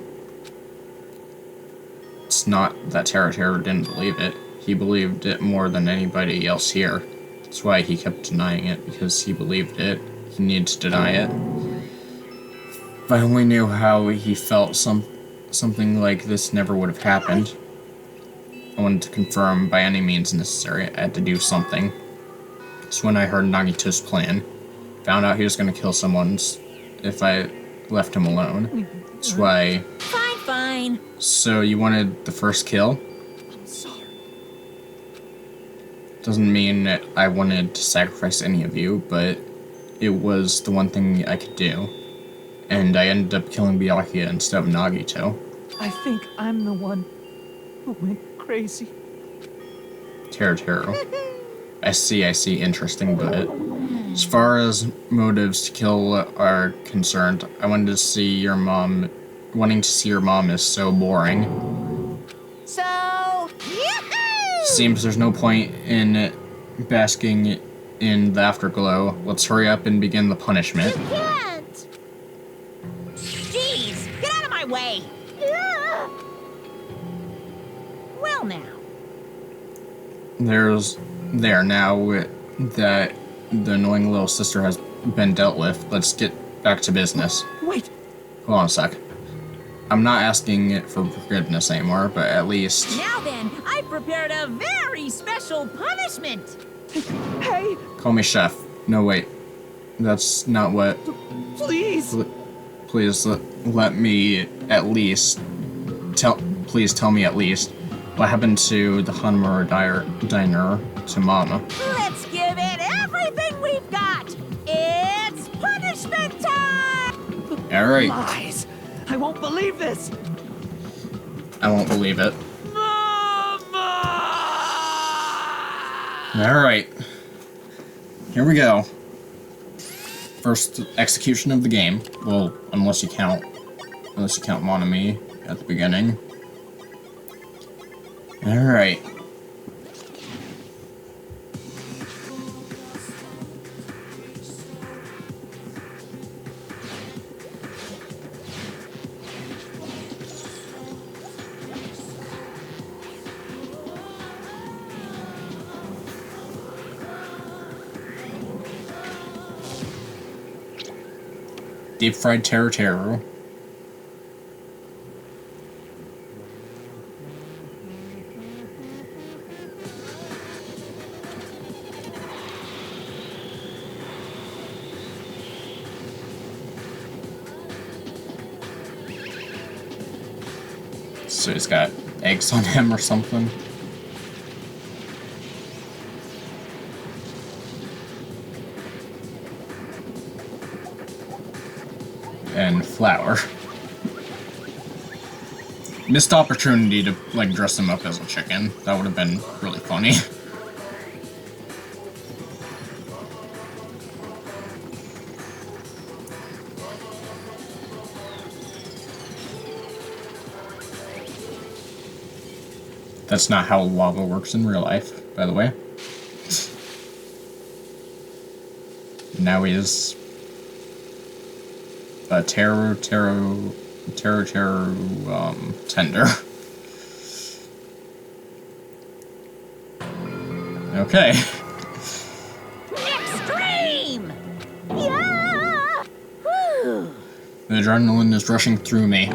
It's not that Teru didn't believe it. He believed it more than anybody else here. That's why he kept denying it, because he believed it. He needed to deny it. If I only knew how he felt, something like this never would have happened. I wanted to confirm by any means necessary. I had to do something. It's when I heard Nagito's plan. Found out he was going to kill someone if I left him alone. That's why... Fine. So you wanted the first kill? I'm sorry. Doesn't mean that I wanted to sacrifice any of you, but it was the one thing I could do. And I ended up killing Byakuya instead of Nagito. I think I'm the one who went crazy. Teru. I see, interesting, but as far as motives to kill are concerned, I wanted to see your mom. Wanting to see your mom is so boring. So, yahoo! Seems there's no point in basking in the afterglow. Let's hurry up and begin the punishment. You can't! Jeez, get out of my way! Well now. Now that the annoying little sister has been dealt with, let's get back to business. Wait! Hold on a sec. I'm not asking for forgiveness anymore, but at least... Now then, I've prepared a very special punishment! Hey! Call me chef. No, wait. That's not what... Please! Please let me at least... Please tell me at least what happened to the Hanamura Diner to Mama. Let's give it everything we've got! It's punishment time! Alright. Lies! I won't believe this! I won't believe it. Mama! Alright. Here we go. First execution of the game. Well, unless you count Monami at the beginning. Alright. Deep fried Teru. So he's got eggs on him or something. and flour. Missed opportunity to, like, dress him up as a chicken. That would have been really funny. That's not how lava works in real life, by the way. Now he is a tender. Okay. Extreme! Yeah! Whew. The adrenaline is rushing through me.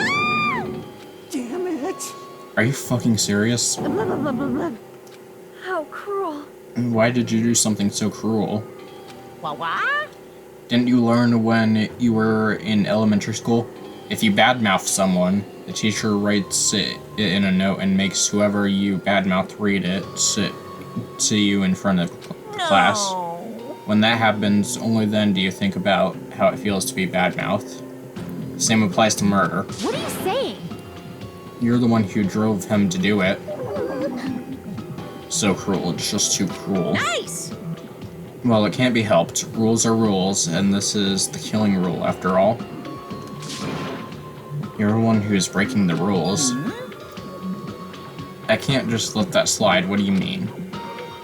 Damn it! Are you fucking serious? How cruel. Why did you do something so cruel? What? Didn't you learn when you were in elementary school? If you badmouth someone, the teacher writes it in a note and makes whoever you badmouth read it to you in front of the class. When that happens, only then do you think about how it feels to be badmouthed. Same applies to murder. What are you saying? You're the one who drove him to do it. So cruel, it's just too cruel. Nice! Well, it can't be helped. Rules are rules, and this is the killing rule after all. You're the one who's breaking the rules. I can't just let that slide, what do you mean?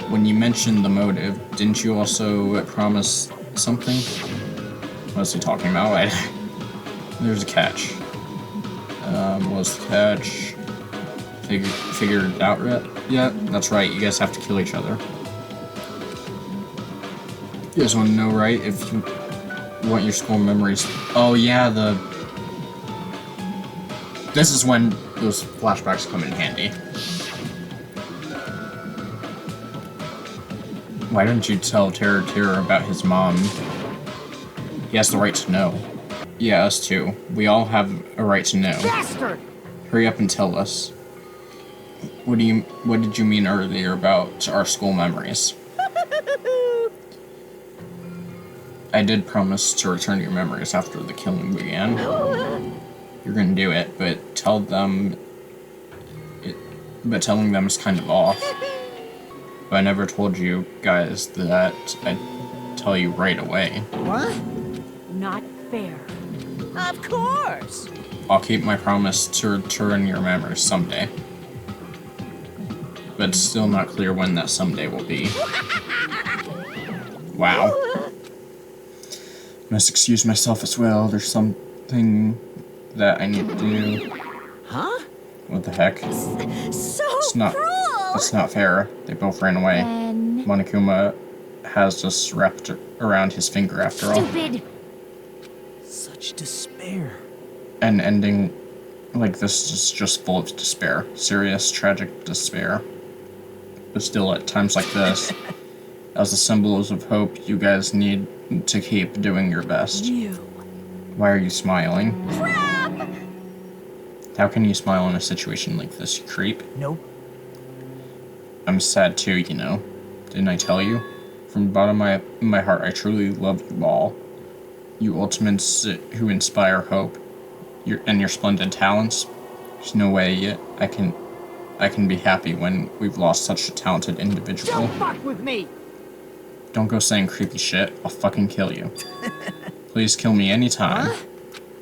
When you mentioned the motive, didn't you also promise something? What's he talking about? There's a catch. What's the catch? Figured it out yet? Yeah, that's right, you guys have to kill each other. You guys want to know, right? If you want your school memories. Oh yeah, this is when those flashbacks come in handy. Why didn't you tell Terror about his mom? He has the right to know. Yeah, us too. We all have a right to know. Bastard! Hurry up and tell us. What did you mean earlier about our school memories? I did promise to return your memories after the killing began. You're gonna do it, but telling them is kind of off. But I never told you guys that I'd tell you right away. What? Not fair. Of course! I'll keep my promise to return your memories someday. But it's still not clear when that someday will be. Wow. Must excuse myself as well. There's something that I need to do. Huh? What the heck? So It's not. cruel! That's not fair. They both ran away. Then... Monokuma has us wrapped around his finger after all. Stupid! Such despair. An ending like this is just full of despair. Serious, tragic despair. But still, at times like this, as the symbols of hope, you guys need to keep doing your best. You. Why are you smiling? Crap! How can you smile in a situation like this, you creep? Nope. I'm sad too, you know. Didn't I tell you? From the bottom of my heart, I truly love you all. You ultimates who inspire hope. Your splendid talents. There's no way I can be happy when we've lost such a talented individual. Don't fuck with me! Don't go saying creepy shit. I'll fucking kill you. Please kill me anytime.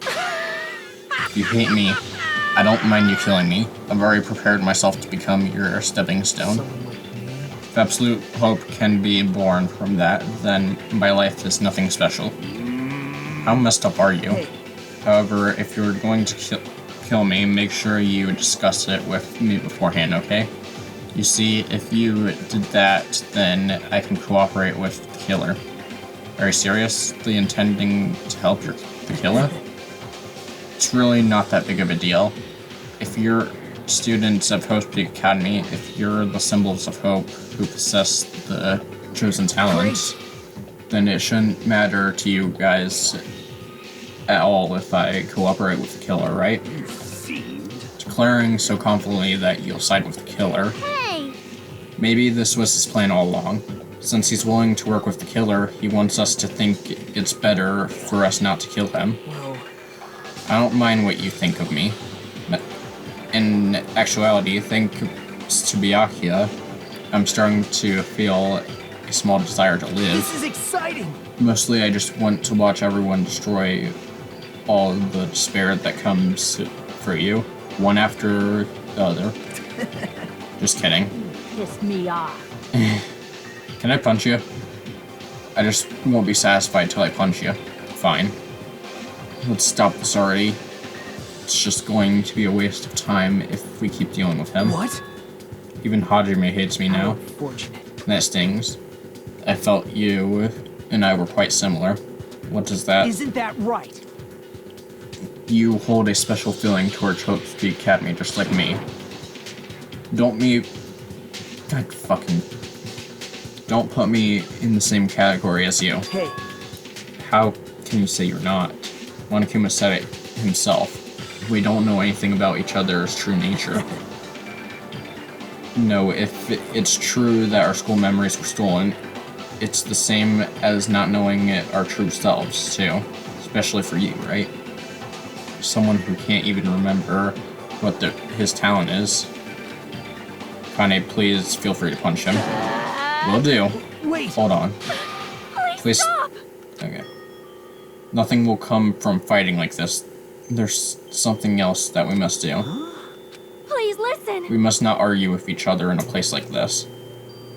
If you hate me, I don't mind you killing me. I've already prepared myself to become your stepping stone. If absolute hope can be born from that, then my life is nothing special. How messed up are you? However, if you're going to kill me, make sure you discuss it with me beforehand, okay? You see, if you did that, then I can cooperate with the killer. Are you seriously intending to help the killer? It's really not that big of a deal. If you're students of Hope Peak Academy, if you're the symbols of hope who possess the chosen talents, then it shouldn't matter to you guys at all if I cooperate with the killer, right? Declaring so confidently that you'll side with the killer. Hey! Maybe this was his plan all along. Since he's willing to work with the killer, he wants us to think it's better for us not to kill him. Well, I don't mind what you think of me. But in actuality, thanks to Byakuya, I'm starting to feel a small desire to live. This is exciting! Mostly I just want to watch everyone destroy all the despair that comes for you, one after the other. Just kidding. Pissed me off. Can I punch you? I just won't be satisfied till I punch you. Fine. Let's stop this already. It's just going to be a waste of time if we keep dealing with him. What? Even Hajime hates me now. Unfortunate. That stings. I felt you and I were quite similar. What does that... Isn't that right? You hold a special feeling towards Hope's Academy just like me. Don't put me in the same category as you. Hey. How can you say you're not? Monokuma said it himself. We don't know anything about each other's true nature. No, if it's true that our school memories were stolen, it's the same as not knowing our true selves, too. Especially for you, right? Someone who can't even remember what his talent is. Kane, please feel free to punch him. Will do. Wait! Hold on. Please stop! Okay. Nothing will come from fighting like this. There's something else that we must do. Please listen! We must not argue with each other in a place like this.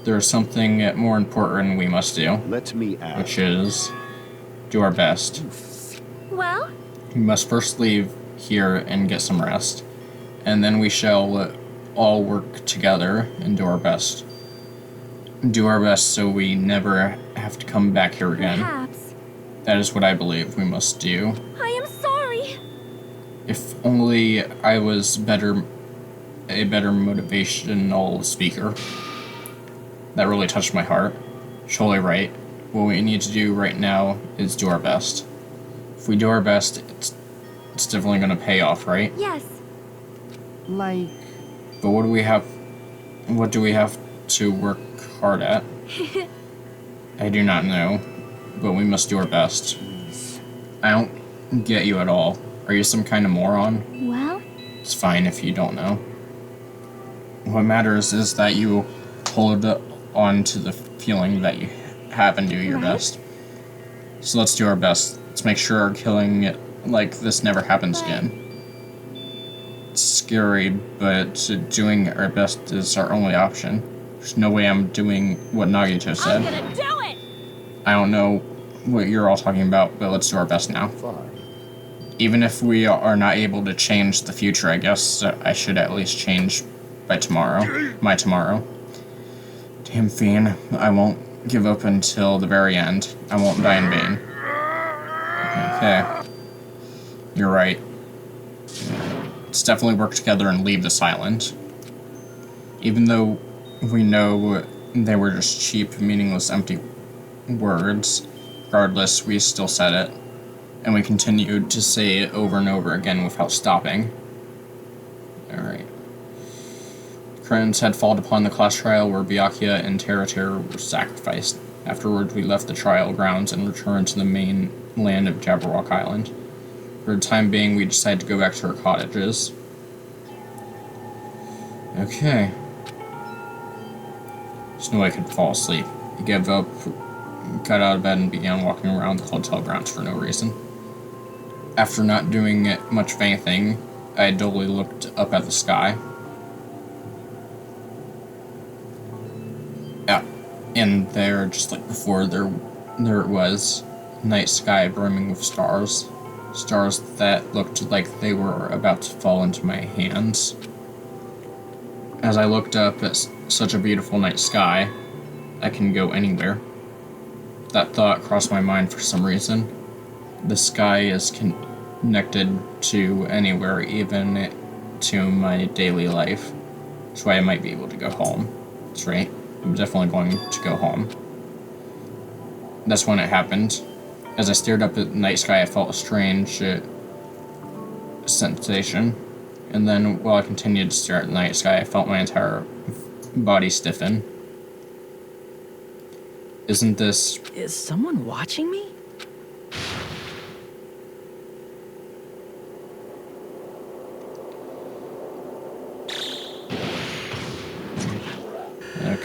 There's something more important we must do. Let me ask. Which is... do our best. Well? We must first leave here and get some rest. And then we shall all work together and do our best. Do our best so we never have to come back here again. Perhaps. That is what I believe we must do. I am sorry. If only I was a better motivational speaker. That really touched my heart. Surely right. What we need to do right now is do our best. If we do our best, it's definitely gonna pay off, right? Yes. Like... But what do we have to work hard at? I do not know, but we must do our best. I don't get you at all. Are you some kind of moron? Well? It's fine if you don't know. What matters is that you hold on to the feeling that you have and do your best. So let's do our best. Let's make sure our killing like this never happens again. It's scary, but doing our best is our only option. There's no way I'm doing what Nagito said. I'm gonna do it! I don't know what you're all talking about, but let's do our best now. Fine. Even if we are not able to change the future, I guess I should at least change by tomorrow. My tomorrow. Damn fiend, I won't give up until the very end. I won't die in vain. Okay. You're right. Let's definitely work together and leave this island. Even though we know they were just cheap, meaningless, empty words, regardless, we still said it. And we continued to say it over and over again without stopping. Alright. Curtains had fallen upon the class trial where Byakuya and Terra were sacrificed. Afterwards, we left the trial grounds and returned to the main land of Jabberwock Island. For the time being, we decided to go back to our cottages. Okay. There's no way I could fall asleep. I gave up, got out of bed, and began walking around the hotel grounds for no reason. After not doing much of anything, I dully looked up at the sky. Yeah, and there, just like before, there it was. Night sky brimming with stars. Stars that looked like they were about to fall into my hands. As I looked up at such a beautiful night sky, I can go anywhere. That thought crossed my mind for some reason. The sky is connected to anywhere, even to my daily life. That's why I might be able to go home. That's right. I'm definitely going to go home. That's when it happened. As I stared up at the night sky, I felt a strange sensation. And then, while I continued to stare at the night sky, I felt my entire body stiffen. Isn't this... Is someone watching me?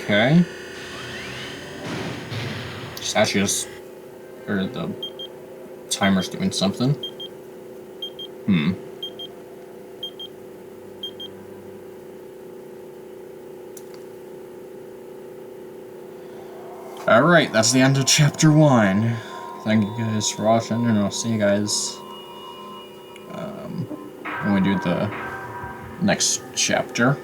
Okay. Statues, or the timer's doing something. Alright, that's the end of chapter 1. Thank you guys for watching, and I'll see you guys when we do the next chapter.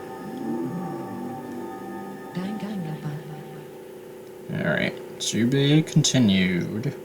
Alright, to be continued.